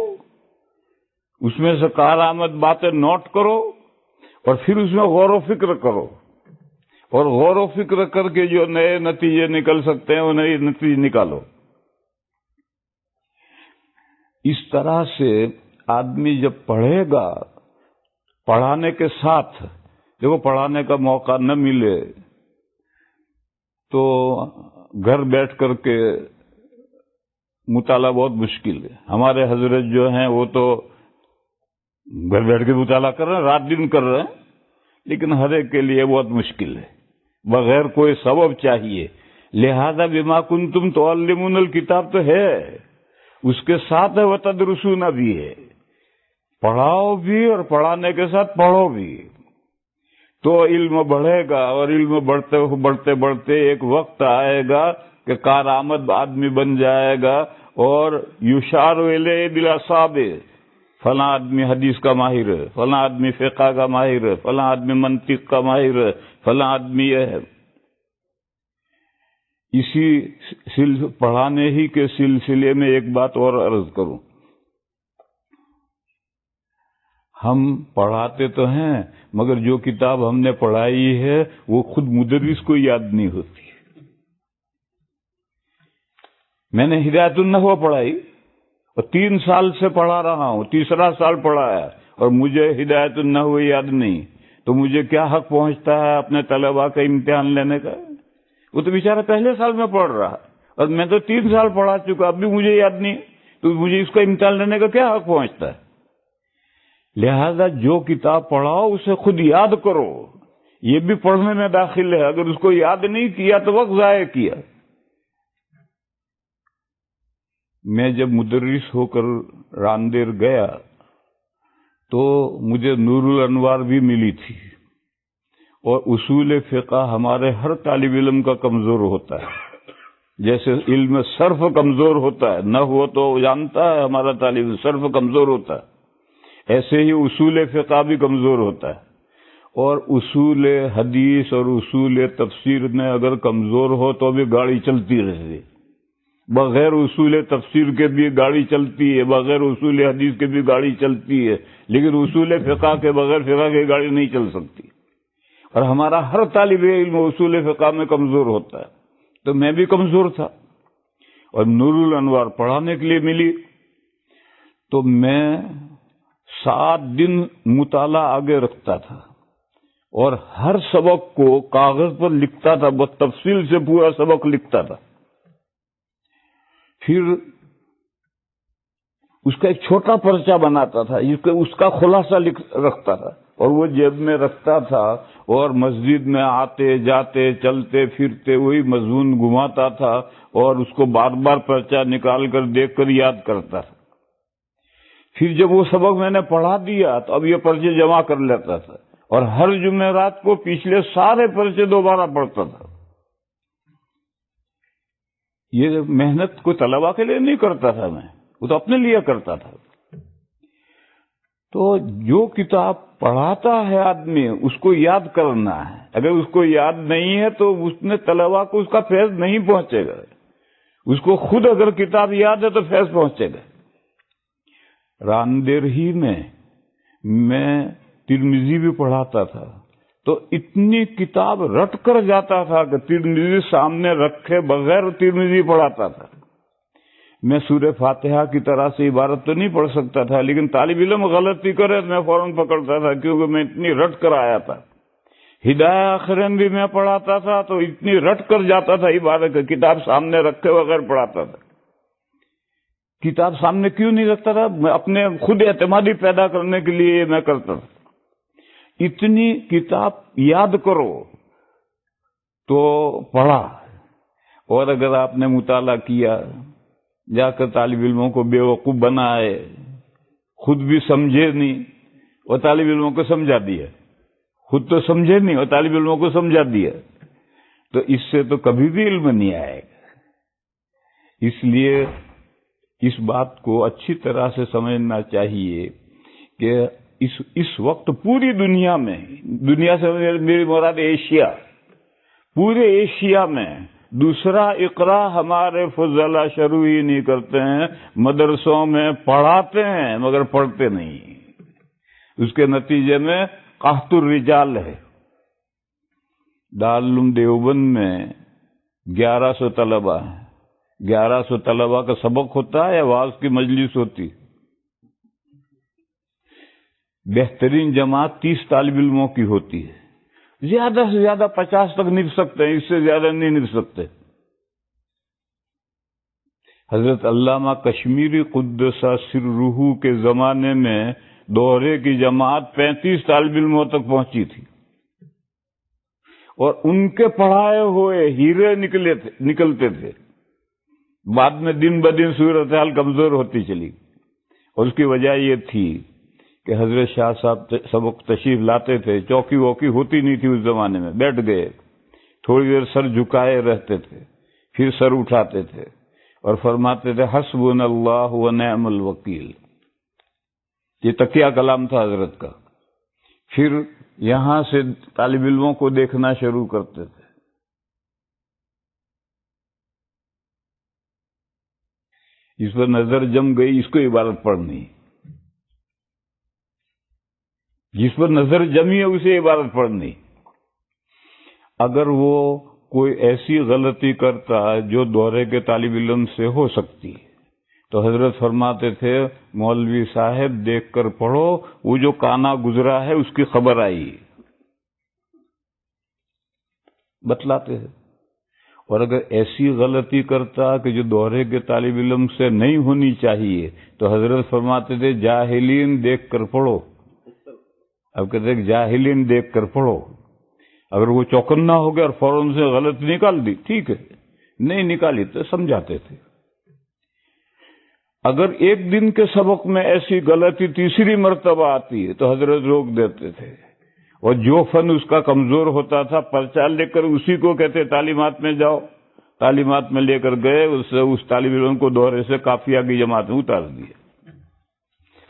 اس میں سے کارآمد باتیں نوٹ کرو اور پھر اس میں غور و فکر کرو، اور غور و فکر کر کے جو نئے نتیجے نکل سکتے ہیں وہ نئے نتیجے نکالو. اس طرح سے آدمی جب پڑھے گا، پڑھانے کے ساتھ دیکھو پڑھانے کا موقع نہ ملے تو گھر بیٹھ کر کے مطالعہ بہت مشکل ہے. ہمارے حضرت جو ہیں وہ تو گھر بیٹھ کے مطالعہ کر رہے ہیں، رات دن کر رہے ہیں، لیکن ہر ایک کے لیے بہت مشکل ہے، بغیر کوئی سبب چاہیے. لہذا بما کنتم تعلمون الکتاب تو ہے، اس کے ساتھ ہے وتدرسون بھی ہے. پڑھاؤ بھی اور پڑھانے کے ساتھ پڑھو بھی، تو علم بڑھے گا. اور علم بڑھتے بڑھتے بڑھتے ایک وقت آئے گا کہ کارآمد آدمی بن جائے گا. اور یشار الیہ بالاصابع، فلاں آدمی حدیث کا ماہر ہے، فلاں آدمی فقہ کا ماہر ہے، فلاں آدمی منطق کا ماہر ہے، فلاں آدمی یہ ہے. اسی پڑھانے ہی کے سلسلے میں ایک بات اور عرض کروں. ہم پڑھاتے تو ہیں مگر جو کتاب ہم نے پڑھائی ہے وہ خود مدرس کو یاد نہیں ہوتی. میں نے ہدایت النحو پڑھائی اور 3 سال سے پڑھا رہا ہوں، 3را سال پڑھایا اور مجھے ہدایت النحو یاد نہیں، تو مجھے کیا حق پہنچتا ہے اپنے طلباء کا امتحان لینے کا؟ وہ تو بیچارہ پہلے سال میں پڑھ رہا اور میں تو 3 سال پڑھا چکا، اب بھی مجھے یاد نہیں، تو مجھے اس کا امتحان لینے کا کیا حق پہنچتا ہے؟ لہذا جو کتاب پڑھاؤ اسے خود یاد کرو. یہ بھی پڑھنے میں داخل ہے، اگر اس کو یاد نہیں کیا تو وقت ضائع کیا. میں جب مدرس ہو کر راندیر گیا تو مجھے نور الانوار بھی ملی تھی، اور اصول فقہ ہمارے ہر طالب علم کا کمزور ہوتا ہے، جیسے علم صرف کمزور ہوتا ہے، نہ ہو تو جانتا ہے ہمارا طالب علم صرف کمزور ہوتا ہے، ایسے ہی اصول فقہ بھی کمزور ہوتا ہے، اور اصول حدیث اور اصول تفسیر میں اگر کمزور ہو تو بھی گاڑی چلتی رہے، بغیر اصول تفسیر کے بھی گاڑی چلتی ہے، بغیر اصول حدیث کے بھی گاڑی چلتی ہے، لیکن اصول فقہ کے بغیر فقہ کی گاڑی نہیں چل سکتی، اور ہمارا ہر طالب علم اصول فقہ میں کمزور ہوتا ہے، تو میں بھی کمزور تھا، اور نور الانوار پڑھانے کے لیے ملی تو میں 7 دن مطالعہ آگے رکھتا تھا، اور ہر سبق کو کاغذ پر لکھتا تھا، بہت تفصیل سے پورا سبق لکھتا تھا، پھر اس کا ایک چھوٹا پرچہ بناتا تھا، اس کا خلاصہ رکھتا تھا، اور وہ جیب میں رکھتا تھا، اور مسجد میں آتے جاتے چلتے پھرتے وہی مضمون گھماتا تھا، اور اس کو بار بار پرچہ نکال کر دیکھ کر یاد کرتا تھا۔ پھر جب وہ سبق میں نے پڑھا دیا تو اب یہ پرچے جمع کر لیتا تھا، اور ہر جمعرات کو پچھلے سارے پرچے دوبارہ پڑھتا تھا۔ یہ محنت کوئی طلبہ کے لیے نہیں کرتا تھا، میں وہ تو اپنے لیے کرتا تھا۔ تو جو کتاب پڑھاتا ہے آدمی اس کو یاد کرنا ہے، اگر اس کو یاد نہیں ہے تو اس نے طلبہ کو اس کا فیض نہیں پہنچے گا، اس کو خود اگر کتاب یاد ہے تو فیض پہنچے گا۔ راندیر ہی میں ترمذی بھی پڑھاتا تھا، تو اتنی کتاب رٹ کر جاتا تھا کہ ترمذی سامنے رکھے بغیر ترمذی پڑھاتا تھا۔ میں سورہ فاتحہ کی طرح سے عبارت تو نہیں پڑھ سکتا تھا، لیکن طالب علم غلطی کرے تو میں فوراً پکڑتا تھا، کیونکہ میں اتنی رٹ کر آیا تھا۔ ہدایہ آخرین بھی میں پڑھاتا تھا تو اتنی رٹ کر جاتا تھا عبارت، کتاب سامنے رکھے بغیر پڑھاتا تھا۔ کتاب سامنے کیوں نہیں رکھتا تھا؟ میں اپنے خود اعتمادی پیدا کرنے کے لیے میں کرتا تھا۔ اتنی کتاب یاد کرو تو پڑھا، اور اگر آپ نے مطالعہ کیا، جا کر طالب علموں کو بے وقوف بنائے، خود بھی سمجھے نہیں اور طالب علموں کو سمجھا دیا، خود تو سمجھے نہیں اور طالب علموں کو سمجھا دیا، تو اس سے تو کبھی بھی علم نہیں آئے گا۔ اس لیے اس بات کو اچھی طرح سے سمجھنا چاہیے کہ اس وقت پوری دنیا میں، دنیا سے میری مراد ایشیا، پورے ایشیا میں دوسرا اقرا ہمارے فضلہ شروع ہی نہیں کرتے ہیں، مدرسوں میں پڑھاتے ہیں مگر پڑھتے نہیں، اس کے نتیجے میں قحط الرجال ہے۔ دارالعلوم دیوبند میں 1100 طلبہ ہیں، 1100 طلبہ کا سبق ہوتا ہے یا واعظ کی مجلس ہوتی؟ بہترین جماعت 30 طالب علموں کی ہوتی ہے، زیادہ سے زیادہ 50 تک نپ سکتے ہیں، اس سے زیادہ نہیں نپ سکتے۔ حضرت علامہ کشمیری قدس سرہ کے زمانے میں دوہرے کی جماعت 35 طالب علموں تک پہنچی تھی، اور ان کے پڑھائے ہوئے ہیرے نکلتے تھے۔ بعد میں دن بدن صورتحال کمزور ہوتی چلی، اور اس کی وجہ یہ تھی کہ حضرت شاہ صاحب سبق تشریف لاتے تھے، چوکی ووکی ہوتی نہیں تھی اس زمانے میں، بیٹھ گئے، تھوڑی دیر سر جھکائے رہتے تھے، پھر سر اٹھاتے تھے اور فرماتے تھے حسبنا اللہ ونعم الوکیل۔ یہ تقیہ کلام تھا حضرت کا۔ پھر یہاں سے طالب علموں کو دیکھنا شروع کرتے تھے، اس پر نظر جم گئی، اس کو عبارت پڑھنی، جس پر نظر جمی ہے اسے عبارت پڑھنی۔ اگر وہ کوئی ایسی غلطی کرتا جو دورے کے طالب علم سے ہو سکتی تو حضرت فرماتے تھے مولوی صاحب دیکھ کر پڑھو، وہ جو کانا گزرا ہے اس کی خبر آئی، بتلاتے ہیں۔ اور اگر ایسی غلطی کرتا کہ جو دورے کے طالب علم سے نہیں ہونی چاہیے تو حضرت فرماتے تھے جاہلین دیکھ کر پڑھو۔ اب کہتے ہیں جاہلین دیکھ کر پڑھو، اگر وہ چوکنا ہو گیا اور فوراً سے غلط نکال دی ٹھیک ہے، نہیں نکالی تو سمجھاتے تھے۔ اگر ایک دن کے سبق میں ایسی غلطی تیسری مرتبہ آتی ہے تو حضرت روک دیتے تھے، اور جو فن اس کا کمزور ہوتا تھا پرچہ لے کر اسی کو کہتے تعلیمات میں جاؤ، تعلیمات میں لے کر گئے، اس طالب علم کو دوہرے سے قافیہ کی جماعت میں اتار دیا۔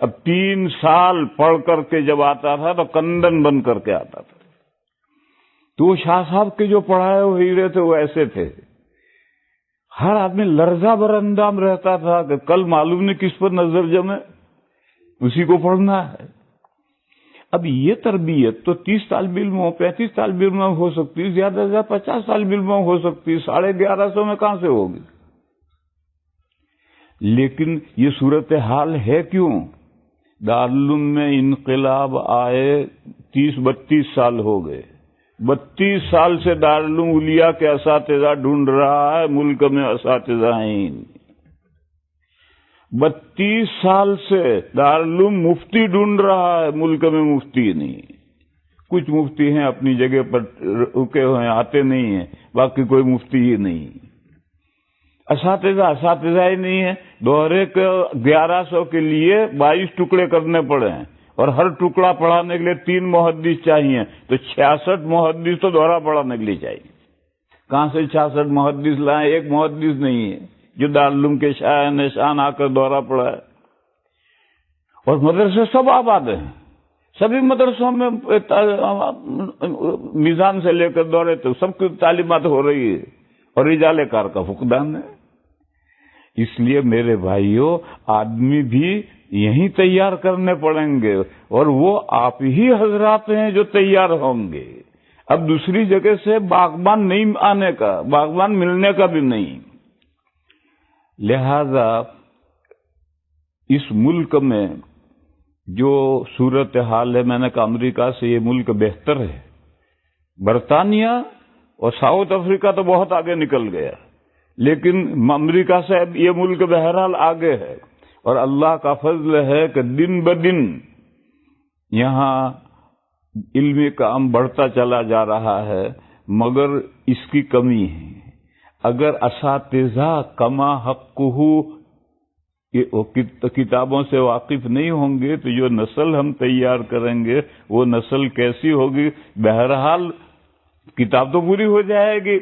اب 3 سال پڑھ کر کے جب آتا تھا تو کندن بن کر کے آتا تھا۔ تو شاہ صاحب کے جو پڑھائے ہوئے ہیرے تھے وہ ایسے تھے، ہر آدمی لرزہ بر اندام رہتا تھا کہ کل معلوم نہیں کس پر نظر جمے، اسی کو پڑھنا ہے۔ اب یہ تربیت تو 30 طالب علموں 35 طالب علموں میں ہو سکتی، زیادہ سے زیادہ 50 طالب علموں میں ہو سکتی، 1150 میں کہاں سے ہوگی؟ لیکن یہ صورتحال ہے کیوں؟ دارالعلوم میں انقلاب آئے 30-32 سال ہو گئے، 32 سال سے دارالعلوم اولیاء کے اساتذہ ڈھونڈ رہا ہے، ملک میں اساتذہ ہیں۔ 32 سال سے دارالعلوم مفتی ڈھونڈ رہا ہے، ملک میں مفتی نہیں۔ کچھ مفتی ہیں اپنی جگہ پر رکے ہوئے ہیں، آتے نہیں ہیں، باقی کوئی مفتی ہی نہیں۔ اساتذہ ہی نہیں ہے۔ دوہرے کے 1100 کے لیے 22 ٹکڑے کرنے پڑے ہیں، اور ہر ٹکڑا پڑھانے کے لیے 3 محدث چاہیے، تو 66 محدث تو دوہرا پڑھانے کے لیے چاہیے۔ کہاں سے 66 محدث لائیں؟ ایک محدث نہیں ہے جو دارالعلوم کے شان آ کر دوہرا پڑھا ہے۔ اور مدرسے سب آباد ہیں، سبھی مدرسوں میں میزان سے لے کر دورے تو سب کی تعلیمات ہو رہی ہے، اور رجال کار کا فقدان ہے۔ اس لیے میرے بھائیوں، آدمی بھی یہیں تیار کرنے پڑیں گے، اور وہ آپ ہی حضرات ہیں جو تیار ہوں گے۔ اب دوسری جگہ سے باغبان نہیں آنے کا، باغبان ملنے کا بھی نہیں۔ لہذا اس ملک میں جو صورتحال ہے، میں نے کہا امریکہ سے یہ ملک بہتر ہے۔ برطانیہ اور ساؤتھ افریقہ تو بہت آگے نکل گیا، لیکن امریکہ سے یہ ملک بہرحال آگے ہے، اور اللہ کا فضل ہے کہ دن بدن یہاں علمی کام بڑھتا چلا جا رہا ہے، مگر اس کی کمی ہے۔ اگر اساتذہ کما حقہ کتابوں سے واقف نہیں ہوں گے تو جو نسل ہم تیار کریں گے وہ نسل کیسی ہوگی؟ بہرحال کتاب تو پوری ہو جائے گی،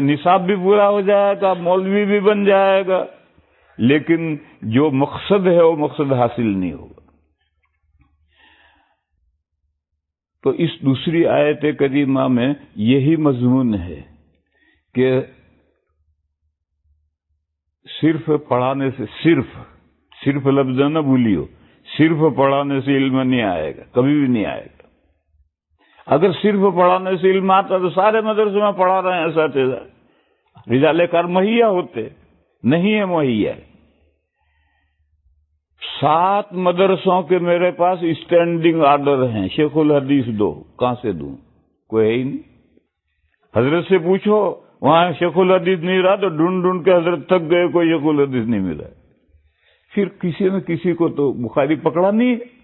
نصاب بھی پورا ہو جائے گا، مولوی بھی بن جائے گا، لیکن جو مقصد ہے وہ مقصد حاصل نہیں ہوگا۔ تو اس دوسری آیت کریمہ میں یہی مضمون ہے کہ صرف پڑھانے سے، صرف لفظ نہ بھولیو، صرف پڑھانے سے علم نہیں آئے گا، کبھی بھی نہیں آئے گا۔ اگر صرف پڑھانے سے علم آتا تو سارے مدرسے میں پڑھا رہے ہیں اساتذہ، رجال کار مہیا ہوتے، نہیں ہے مہیا۔ 7 مدرسوں کے میرے پاس اسٹینڈنگ آرڈر ہیں، شیخ الحدیث دو، کہاں سے دوں؟ کوئی ہے ہی نہیں۔ حضرت سے پوچھو وہاں شیخ الحدیث نہیں رہا تو ڈھونڈ کے حضرت تک گئے، کوئی شیخ الحدیث نہیں ملا۔ پھر کسی نے کسی کو تو بخاری پکڑا نہیں ہے،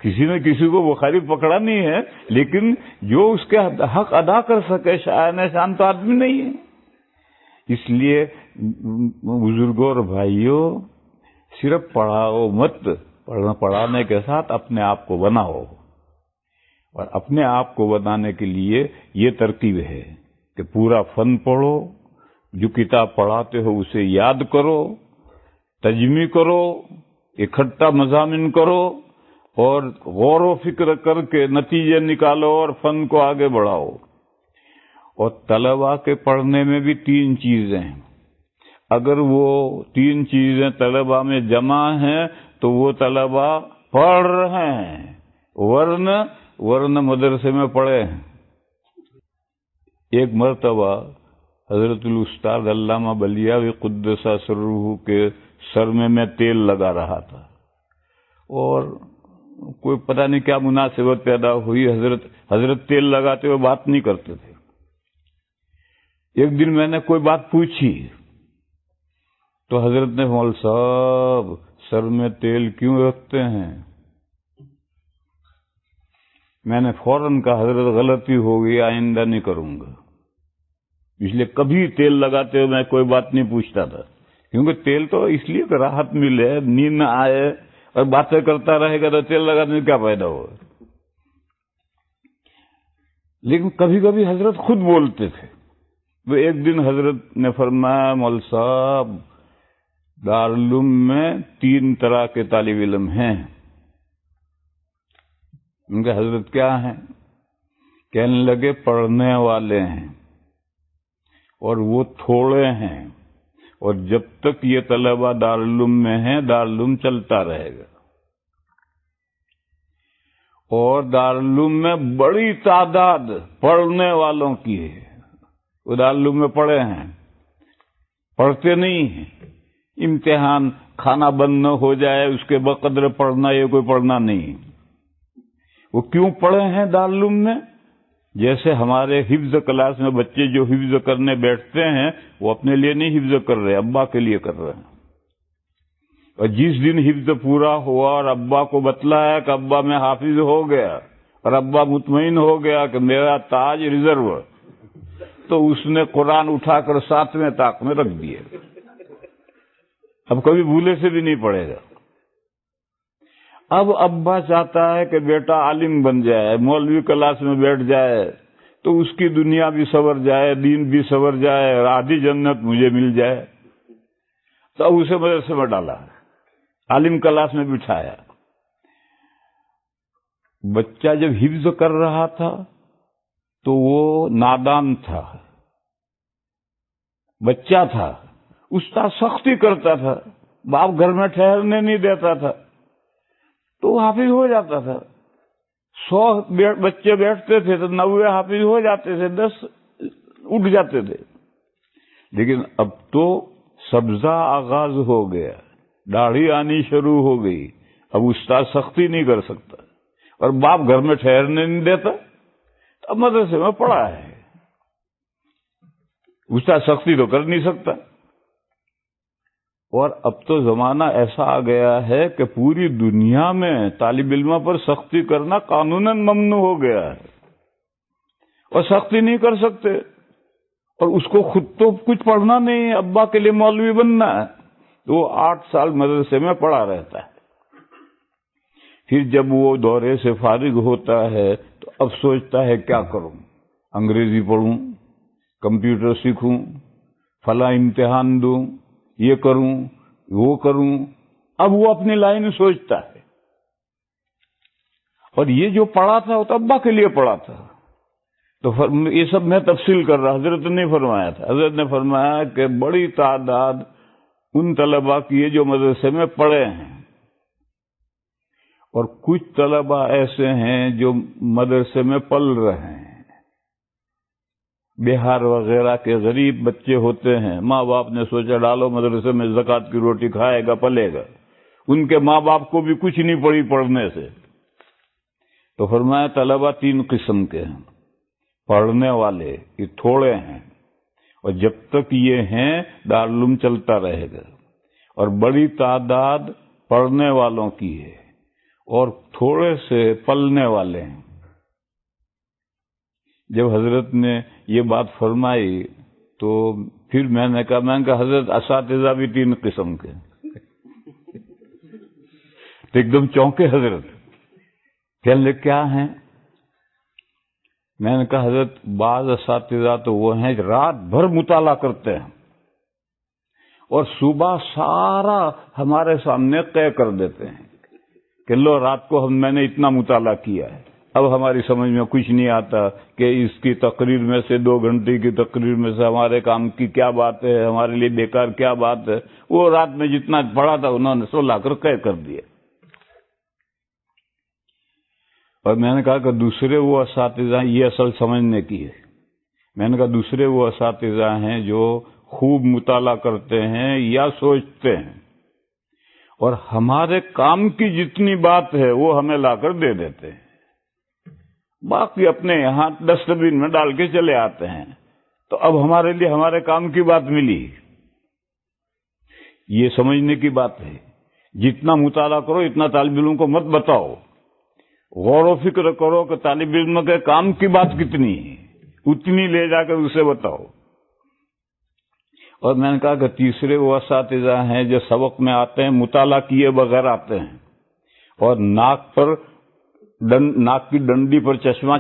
کسی نے کسی کو بخاری پکڑا نہیں ہے، لیکن جو اس کے حق ادا کر سکے شان تو آدمی نہیں ہے۔ اس لیے بزرگوں اور بھائیوں، صرف پڑھاؤ مت، پڑھانے کے ساتھ اپنے آپ کو بناؤ، اور اپنے آپ کو بنانے کے لیے یہ ترتیب ہے کہ پورا فن پڑھو، جو کتاب پڑھاتے ہو اسے یاد کرو، تجمی کرو، اکٹھا مضامین کرو، اور غور و فکر کر کے نتیجے نکالو اور فن کو آگے بڑھاؤ۔ اور طلباء کے پڑھنے میں بھی 3 چیزیں ہیں، اگر وہ 3 چیزیں طلباء میں جمع ہیں تو وہ طلباء پڑھ رہے ہیں، ورنہ مدرسے میں پڑھے ہیں۔ ایک مرتبہ حضرت الاستاذ علامہ بلیاوی قدس سرہ کے سر میں تیل لگا رہا تھا، اور کوئی پتہ نہیں کیا مناسبت پیدا ہوئی، حضرت تیل لگاتے ہوئے بات نہیں کرتے تھے۔ ایک دن میں نے کوئی بات پوچھی تو حضرت نے مول صاحب سر میں تیل کیوں رکھتے ہیں؟ میں نے فوراً کہا حضرت غلطی ہو گئی، آئندہ نہیں کروں گا۔ اس لیے کبھی تیل لگاتے ہوئے میں کوئی بات نہیں پوچھتا تھا، کیونکہ تیل تو اس لیے کہ راحت ملے، نیند نہ آئے، اور باتیں کرتا رہے گا تو تیل لگانے میں کیا فائدہ ہوگا۔ لیکن کبھی کبھی حضرت خود بولتے تھے۔ وہ ایک دن حضرت نے فرمایا، مول صاحب دارالعلوم میں 3 طرح کے طالب علم ہیں۔ ان کے حضرت کیا ہیں؟ کہنے لگے پڑھنے والے ہیں اور وہ تھوڑے ہیں، اور جب تک یہ طلبہ دارالعلوم میں ہیں دارالعلوم چلتا رہے گا، اور دارالعلوم میں بڑی تعداد پڑھنے والوں کی ہے۔ وہ دارالعلوم میں پڑھے ہیں، پڑھتے نہیں ہیں، امتحان کھانا بند نہ ہو جائے اس کے بقدر پڑھنا، یہ کوئی پڑھنا نہیں۔ وہ کیوں پڑھے ہیں دارالعلوم میں؟ جیسے ہمارے حفظ کلاس میں بچے جو حفظ کرنے بیٹھتے ہیں وہ اپنے لیے نہیں حفظ کر رہے، ابا کے لیے کر رہے ہیں، اور جس دن حفظ پورا ہوا اور ابا کو بتلایا کہ ابا میں حافظ ہو گیا، اور ابا مطمئن ہو گیا کہ میرا تاج ریزرو، تو اس نے قرآن اٹھا کر 7ویں طاق میں رکھ دیے، اب کبھی بھولے سے بھی نہیں پڑھے گا۔ اب ابا چاہتا ہے کہ بیٹا عالم بن جائے، مولوی کلاس میں بیٹھ جائے، تو اس کی دنیا بھی سنور جائے، دین بھی سنور جائے، اور آدھی جنت مجھے مل جائے، تو اب اسے مدرسے میں ڈالا، عالم کلاس میں بٹھایا۔ بچہ جب حفظ کر رہا تھا تو وہ نادان تھا، بچہ تھا، استاد سختی کرتا تھا، باپ گھر میں ٹھہرنے نہیں دیتا تھا، تو حافظ ہو جاتا تھا۔ 100 بچے بیٹھتے تھے تو 90 حافظ ہو جاتے تھے، 10 اٹھ جاتے تھے۔ لیکن اب تو سبزہ آغاز ہو گیا، داڑھی آنی شروع ہو گئی، اب استاد سختی نہیں کر سکتا، اور باپ گھر میں ٹھہرنے نہیں دیتا، اب مدرسے میں پڑھا ہے، استاد سختی تو کر نہیں سکتا۔ اور اب تو زمانہ ایسا آ گیا ہے کہ پوری دنیا میں طالب علموں پر سختی کرنا قانوناً ممنوع ہو گیا ہے، اور سختی نہیں کر سکتے، اور اس کو خود تو کچھ پڑھنا نہیں ہے، ابا کے لیے مولوی بننا ہے، تو وہ 8 سال مدرسے میں پڑھا رہتا ہے۔ پھر جب وہ دورے سے فارغ ہوتا ہے تو اب سوچتا ہے کیا کروں، انگریزی پڑھوں، کمپیوٹر سیکھوں، فلاں امتحان دوں، یہ کروں وہ کروں، اب وہ اپنی لائن سوچتا ہے۔ اور یہ جو پڑھا تھا وہ تو ابا کے لیے پڑھا تھا، تو یہ سب میں تفصیل کر رہا، حضرت نے فرمایا تھا، حضرت نے فرمایا کہ بڑی تعداد ان طلباء کی ہے جو مدرسے میں پڑھے ہیں، اور کچھ طلباء ایسے ہیں جو مدرسے میں پل رہے ہیں۔ بہار وغیرہ کے غریب بچے ہوتے ہیں، ماں باپ نے سوچا ڈالو مدرسے میں، زکوٰۃ کی روٹی کھائے گا پلے گا، ان کے ماں باپ کو بھی کچھ نہیں پڑی پڑھنے سے، تو فرمایا طلباء 3 قسم کے ہیں، پڑھنے والے یہ تھوڑے ہیں، اور جب تک یہ ہیں دارالعلوم چلتا رہے گا، اور بڑی تعداد پڑھنے والوں کی ہے اور تھوڑے سے پلنے والے ہیں۔ جب حضرت نے یہ بات فرمائی تو پھر میں نے کہا حضرت اساتذہ بھی 3 قسم کے، تو ایک دم چونکے حضرت، کہنے لگے کیا ہیں؟ میں نے کہا حضرت بعض اساتذہ تو وہ ہیں رات بھر مطالعہ کرتے ہیں اور صبح سارا ہمارے سامنے طے کر دیتے ہیں کہ لو رات کو میں نے اتنا مطالعہ کیا ہے، اب ہماری سمجھ میں کچھ نہیں آتا کہ اس کی تقریر میں سے 2 گھنٹے کی تقریر میں سے ہمارے کام کی کیا بات ہے، ہمارے لیے بیکار کیا بات ہے، وہ رات میں جتنا پڑھا تھا انہوں نے سو لا کر طے کر دیا۔ اور میں نے کہا کہ دوسرے وہ اساتذہ، یہ اصل سمجھنے کی ہے، میں نے کہا دوسرے وہ اساتذہ ہیں جو خوب مطالعہ کرتے ہیں یا سوچتے ہیں، اور ہمارے کام کی جتنی بات ہے وہ ہمیں لا کر دے دیتے ہیں، باقی اپنے یہاں ڈسٹ بن میں ڈال کے چلے آتے ہیں، تو اب ہمارے لیے ہمارے کام کی بات ملی۔ یہ سمجھنے کی بات ہے، جتنا مطالعہ کرو اتنا طالب علم کو مت بتاؤ، غور و فکر کرو کہ طالب علم کے کام کی بات کتنی ہے، اتنی لے جا کر اسے بتاؤ۔ اور میں نے کہا کہ تیسرے وہ اساتذہ ہیں جو سبق میں آتے ہیں مطالعہ کیے بغیر آتے ہیں اور ناک کی ڈنڈی پر چشمہ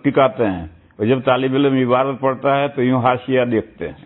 ٹکاتے ہیں، اور جب طالب علم عبارت پڑھتا ہے تو یوں حاشیہ دیکھتے ہیں،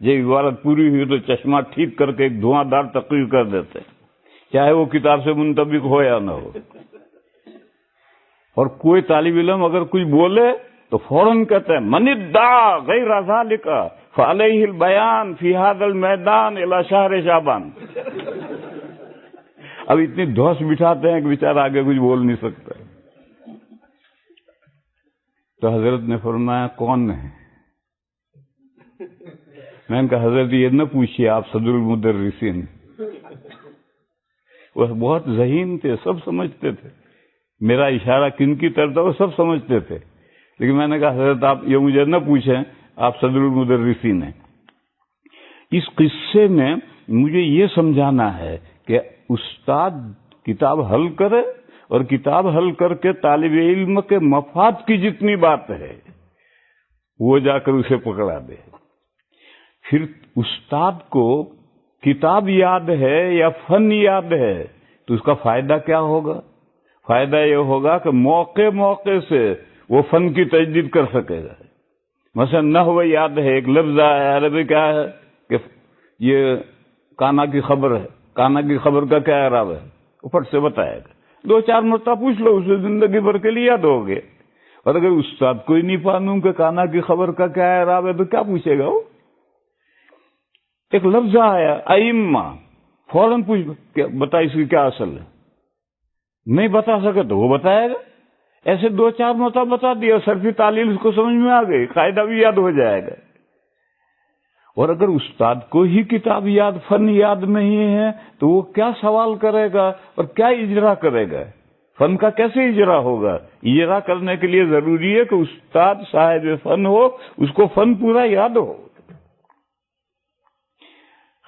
جب عبارت پوری ہوئی تو چشمہ ٹھیک کر کے ایک دھواں دار تقریر کر دیتے ہیں، چاہے وہ کتاب سے منطبق ہو یا نہ ہو۔ اور کوئی طالب علم اگر کچھ بولے تو فوراً کہتے ہیں من ادعا غیر ذالک فعلیہ البیان فی ھذا المیدان الی شہر شعبان۔ اب اتنی دھوس بٹھاتے ہیں کہ بیچارہ آگے کچھ بول نہیں سکتا۔ تو حضرت نے فرمایا کون ہے؟ میں نے کہا حضرت یہ نہ پوچھیے، آپ صدر المدرسین۔ وہ بہت ذہین تھے، سب سمجھتے تھے، میرا اشارہ کن کی طرف تھا وہ سب سمجھتے تھے، لیکن میں نے کہا حضرت آپ یہ مجھے نہ پوچھیں، آپ صدر المدرسین ہیں۔ اس قصے میں مجھے یہ سمجھانا ہے کہ استاد کتاب حل کرے اور کتاب حل کر کے طالب علم کے مفاد کی جتنی بات ہے وہ جا کر اسے پکڑا دے۔ پھر استاد کو کتاب یاد ہے یا فن یاد ہے تو اس کا فائدہ کیا ہوگا؟ فائدہ یہ ہوگا کہ موقع موقع سے وہ فن کی تجدید کر سکے گا۔ مثلا نحو یاد ہے، ایک لفظ ہے عربی کیا ہے کہ یہ کانا کی خبر ہے، کانا کی خبر کا کیا اعراب ہے، وہ فٹ سے بتائے گا، 2-4 مرتبہ پوچھ لو، اسے زندگی بھر کے لیے یاد ہوگے۔ اور اگر استاد کوئی نہیں معلوم کہ کانا کی خبر کا کیا اعراب ہے تو کیا پوچھے گا وہ؟ ایک لفظ آیا ائمہ، فوراً پوچھ بتا اس کی کیا اصل ہے، نہیں بتا سکے تو وہ بتائے گا۔ ایسے 2-4 مرتبہ بتا دیا، صرفی تعلیل اس کو سمجھ میں آ گئی، قاعدہ بھی یاد ہو جائے گا۔ اور اگر استاد کو ہی کتاب یاد، فن یاد نہیں ہے تو وہ کیا سوال کرے گا اور کیا اجرا کرے گا؟ فن کا کیسے اجرا ہوگا؟ اجرا کرنے کے لیے ضروری ہے کہ استاد صاحب فن ہو، اس کو فن پورا یاد ہو۔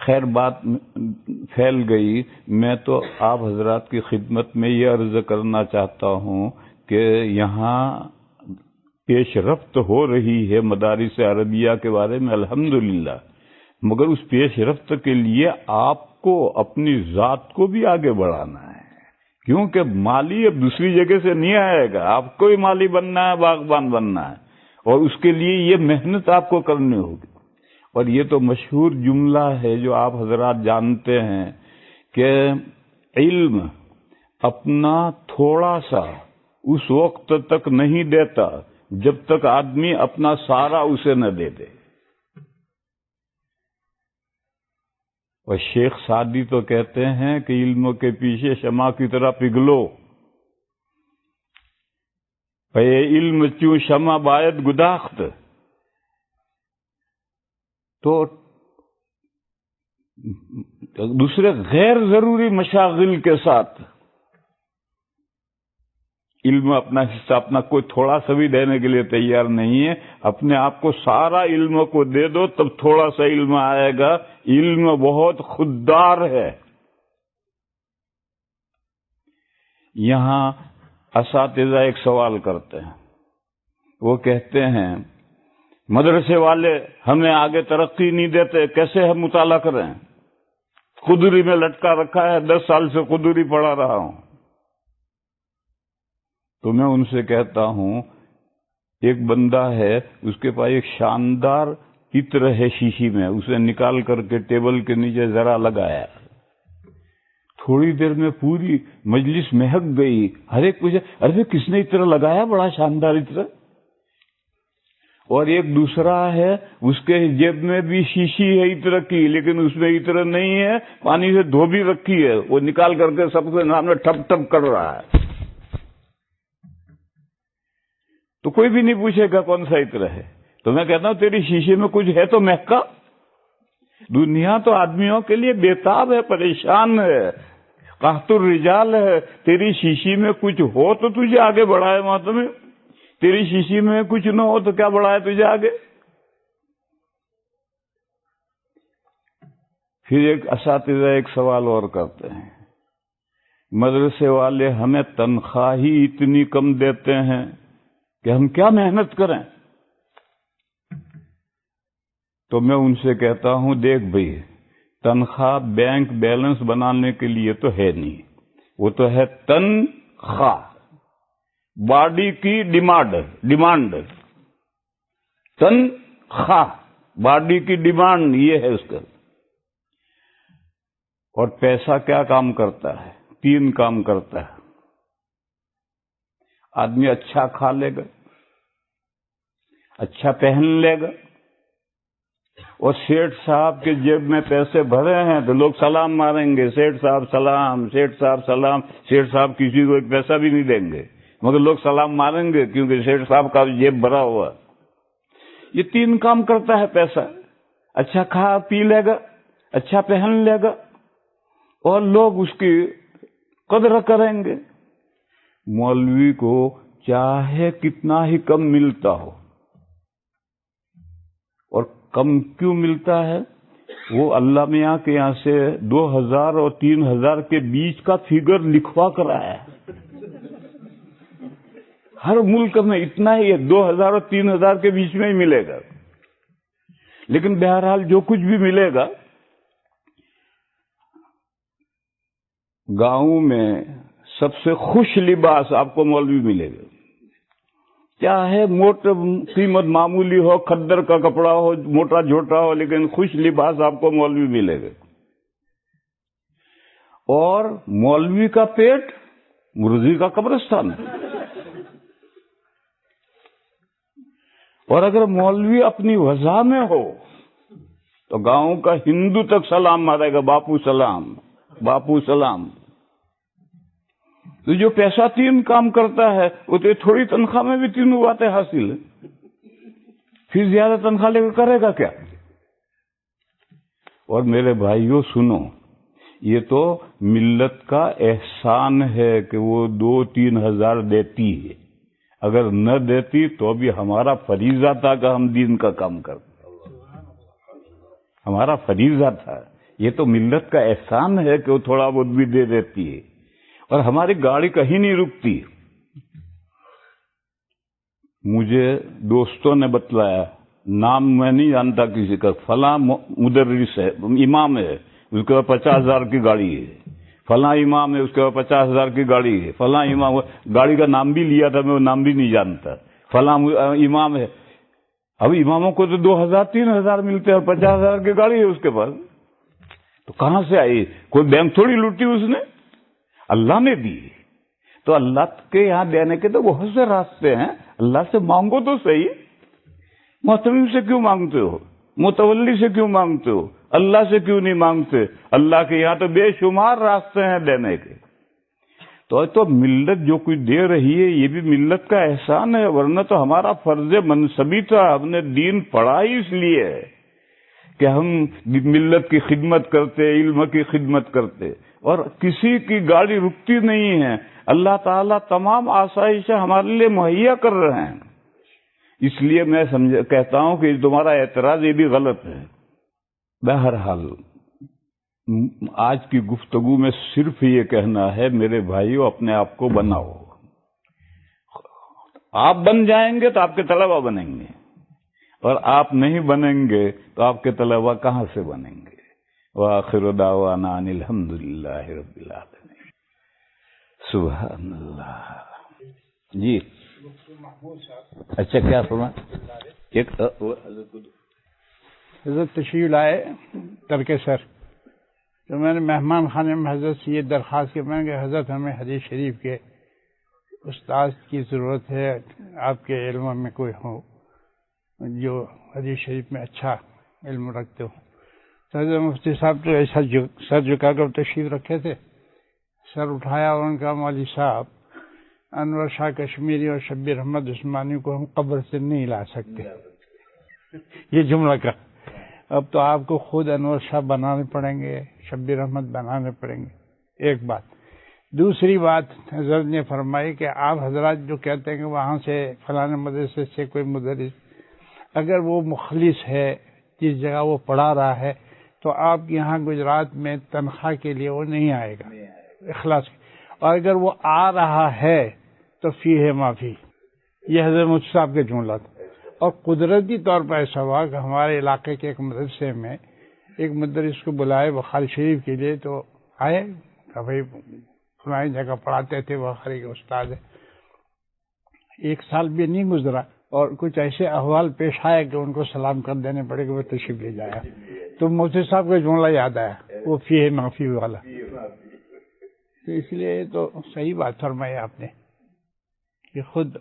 خیر بات پھیل گئی، میں تو آپ حضرات کی خدمت میں یہ عرض کرنا چاہتا ہوں کہ یہاں پیش رفت ہو رہی ہے مدارس عربیہ کے بارے میں الحمدللہ، مگر اس پیش رفت کے لیے آپ کو اپنی ذات کو بھی آگے بڑھانا ہے، کیونکہ مالی اب دوسری جگہ سے نہیں آئے گا، آپ کو ہی مالی بننا ہے، باغبان بننا ہے، اور اس کے لیے یہ محنت آپ کو کرنی ہوگی۔ اور یہ تو مشہور جملہ ہے جو آپ حضرات جانتے ہیں کہ علم اپنا تھوڑا سا اس وقت تک نہیں دیتا جب تک آدمی اپنا سارا اسے نہ دے دے۔ اور شیخ سعدی تو کہتے ہیں کہ علم کے پیچھے شمع کی طرح پگھلو، اے علم چوں شمع باید گداخت۔ تو دوسرے غیر ضروری مشاغل کے ساتھ علم اپنا حصہ اپنا کوئی تھوڑا سا بھی دینے کے لیے تیار نہیں ہے، اپنے آپ کو سارا علم کو دے دو تب تھوڑا سا علم آئے گا۔ علم بہت خوددار ہے۔ یہاں اساتذہ ایک سوال کرتے ہیں، وہ کہتے ہیں مدرسے والے ہمیں آگے ترقی نہیں دیتے، کیسے ہم مطالعہ کریں؟ قدری میں لٹکا رکھا ہے، 10 سال سے قدری پڑھا رہا ہوں۔ تو میں ان سے کہتا ہوں ایک بندہ ہے، اس کے پاس ایک شاندار عطر ہے شیشی میں، اسے نکال کر کے ٹیبل کے نیچے ذرا لگایا، تھوڑی دیر میں پوری مجلس مہک گئی، ہر ایک پوچھا ارے کس نے عطر لگایا، بڑا شاندار عطر۔ اور ایک دوسرا ہے، اس کے جیب میں بھی شیشی ہے عطر کی، لیکن اس میں عطر نہیں ہے، پانی سے دھو بھی رکھی ہے، وہ نکال کر کے سب کے سامنے ٹھپ ٹھپ کر رہا ہے۔ تو کوئی بھی نہیں پوچھے گا کون سا عطر ہے۔ تو میں کہتا ہوں تیری شیشے میں کچھ ہے تو مہکا۔ دنیا تو آدمیوں کے لیے بےتاب ہے، پریشان ہے، قحط الرجال ہے۔ تیری شیشی میں کچھ ہو تو تجھے آگے بڑھائے ماتم، تیری شیشی میں کچھ نہ ہو تو کیا بڑھائے تجھے آگے؟ پھر ایک اساتذہ ایک سوال اور کرتے ہیں، مدرسے والے ہمیں تنخواہ ہی اتنی کم دیتے ہیں کہ ہم کیا محنت کریں؟ تو میں ان سے کہتا ہوں دیکھ بھئی، تنخواہ بینک بیلنس بنانے کے لیے تو ہے نہیں، وہ تو ہے تنخواہ، باڈی کی ڈیمانڈ تنخواہ، باڈی کی ڈیمانڈ یہ ہے اس کا۔ اور پیسہ کیا کام کرتا ہے؟ 3 کام کرتا ہے۔ آدمی اچھا کھا لے گا، اچھا پہن لے گا، اور سیٹھ صاحب کے جیب میں پیسے بھرے ہیں تو لوگ سلام ماریں گے، سیٹھ صاحب سلام، سیٹھ صاحب سلام۔ سیٹھ صاحب کسی کو ایک پیسہ بھی نہیں دیں گے، مگر لوگ سلام ماریں گے کیونکہ سیٹھ صاحب کا جیب بھرا ہوا۔ یہ 3 کام کرتا ہے پیسہ، اچھا کھا پی لے گا، اچھا پہن لے گا، اور لوگ اس کی قدر کریں گے۔ مولوی کو چاہے کتنا ہی کم ملتا ہو، اور کم کیوں ملتا ہے؟ وہ اللہ میاں کے یہاں سے 2000 اور 3000 کے بیچ کا فگر لکھوا کر آیا ہے۔ ہر ملک میں اتنا ہی ہے، 2000 اور 3000 کے بیچ میں ہی ملے گا۔ لیکن بہرحال جو کچھ بھی ملے گا، گاؤں میں سب سے خوش لباس آپ کو مولوی ملے گا، چاہے موٹا قیمت معمولی ہو، کھدر کا کپڑا ہو، موٹا جھوٹا ہو، لیکن خوش لباس آپ کو مولوی ملے گا۔ اور مولوی کا پیٹ مرغی کا قبرستان۔ اور اگر مولوی اپنی وضع میں ہو تو گاؤں کا ہندو تک سلام مارے گا، باپو سلام، باپو سلام۔ تو جو پیسہ 3 کام کرتا ہے، وہ تو تھوڑی تنخواہ میں بھی 3 باتیں حاصل ہیں، پھر زیادہ تنخواہ لے کر کرے گا کیا؟ اور میرے بھائیوں سنو، یہ تو ملت کا احسان ہے کہ وہ 2-3 ہزار دیتی ہے، اگر نہ دیتی تو بھی ہمارا فریضہ تھا کہ ہم دین کا کام کرتے، ہمارا فریضہ تھا۔ یہ تو ملت کا احسان ہے کہ وہ تھوڑا بہت بھی دے دیتی ہے، اور ہماری گاڑی کہیں نہیں رکتی۔ مجھے دوستوں نے بتلایا، نام میں نہیں جانتا کسی کا، فلاں مدرس ہے، امام ہے، اس کے پاس 50,000 کی گاڑی ہے، فلاں امام ہے، اس کے پاس 50,000 کی گاڑی ہے، فلاں امام، گاڑی کا نام بھی لیا تھا میں، وہ نام بھی نہیں جانتا، فلاں امام ہے۔ اب اماموں کو تو 2,000-3,000 ملتے ہیں اور 50,000 کی گاڑی ہے اس کے پاس، تو کہاں سے آئی؟ کوئی بینک تھوڑی لوٹی اس نے، اللہ نے دی۔ تو اللہ کے یہاں دینے کے تو بہت سے راستے ہیں، اللہ سے مانگو تو صحیح۔ محتمم سے کیوں مانگتے ہو؟ متولی سے کیوں مانگتے ہو؟ اللہ سے کیوں نہیں مانگتے؟ اللہ کے یہاں تو بے شمار راستے ہیں دینے کے۔ تو ملت جو کچھ دے رہی ہے یہ بھی ملت کا احسان ہے، ورنہ تو ہمارا فرض منصبی تھا، ہم نے دین پڑھا ہی اس لیے ہے کہ ہم ملت کی خدمت کرتے، علم کی خدمت کرتے، اور کسی کی گاڑی رکتی نہیں ہے۔ اللہ تعالیٰ تمام آسائشیں ہمارے لیے مہیا کر رہے ہیں۔ اس لیے میں کہتا ہوں کہ تمہارا اعتراض یہ بھی غلط ہے۔ بہرحال آج کی گفتگو میں صرف یہ کہنا ہے، میرے بھائیوں اپنے آپ کو بناؤ۔ آپ بن جائیں گے تو آپ کے طلبہ بنیں گے، اور آپ نہیں بنیں گے تو آپ کے طلبہ کہاں سے بنیں گے؟ وآخر دعوانا ان الحمدللہ رب العالمین۔ سبحان اللہ۔ جی اچھا، کیا فرما؟ ایک حضرت تشریف لائے ترکے سر، تو میں نے مہمان خانے میں حضرت سے یہ درخواست کی، میں نے کہ حضرت ہمیں حدیث شریف کے استاد کی ضرورت ہے، آپ کے علم میں کوئی ہو جو حدیث شریف میں اچھا علم رکھتے ہو۔ تو حضرت مفتی صاحب تو ایسا سر جھکا کر تشریف رکھے تھے، سر اٹھایا اور ان کا مولوی صاحب انور شاہ کشمیری اور شبیر احمد عثمانی کو ہم قبر سے نہیں لا سکتے، یہ جملہ کا۔ اب تو آپ کو خود انور شاہ بنانے پڑیں گے، شبیر احمد بنانے پڑیں گے، ایک بات۔ دوسری بات حضرت نے فرمائی کہ آپ حضرات جو کہتے ہیں کہ وہاں سے فلانے مدرسے سے کوئی مدرس اگر وہ مخلص ہے، جس جگہ وہ پڑھا رہا ہے، تو آپ یہاں گجرات میں تنخواہ کے لیے وہ نہیں آئے گا، اخلاص۔ اور اگر وہ آ رہا ہے تو فی ہے معافی، یہ حضرت مفتی صاحب کے جملہ تھا۔ اور قدرتی طور پر ایسا ہوا کہ ہمارے علاقے کے ایک مدرسے میں ایک مدرس کو بلائے بخاری شریف کے لیے، تو آئے کہ بھائی فلانی جگہ پڑھاتے تھے، بخاری کے استاد ہیں۔ 1 سال بھی نہیں گزرا اور کچھ ایسے احوال پیش آئے کہ ان کو سلام کر دینے پڑے کہ وہ تشریف لے جایا، تو مفتی صاحب کا جملہ یاد آیا، وہ فی ہے معافی والا۔ تو اس لیے تو صحیح بات فرمائی آپ نے کہ خود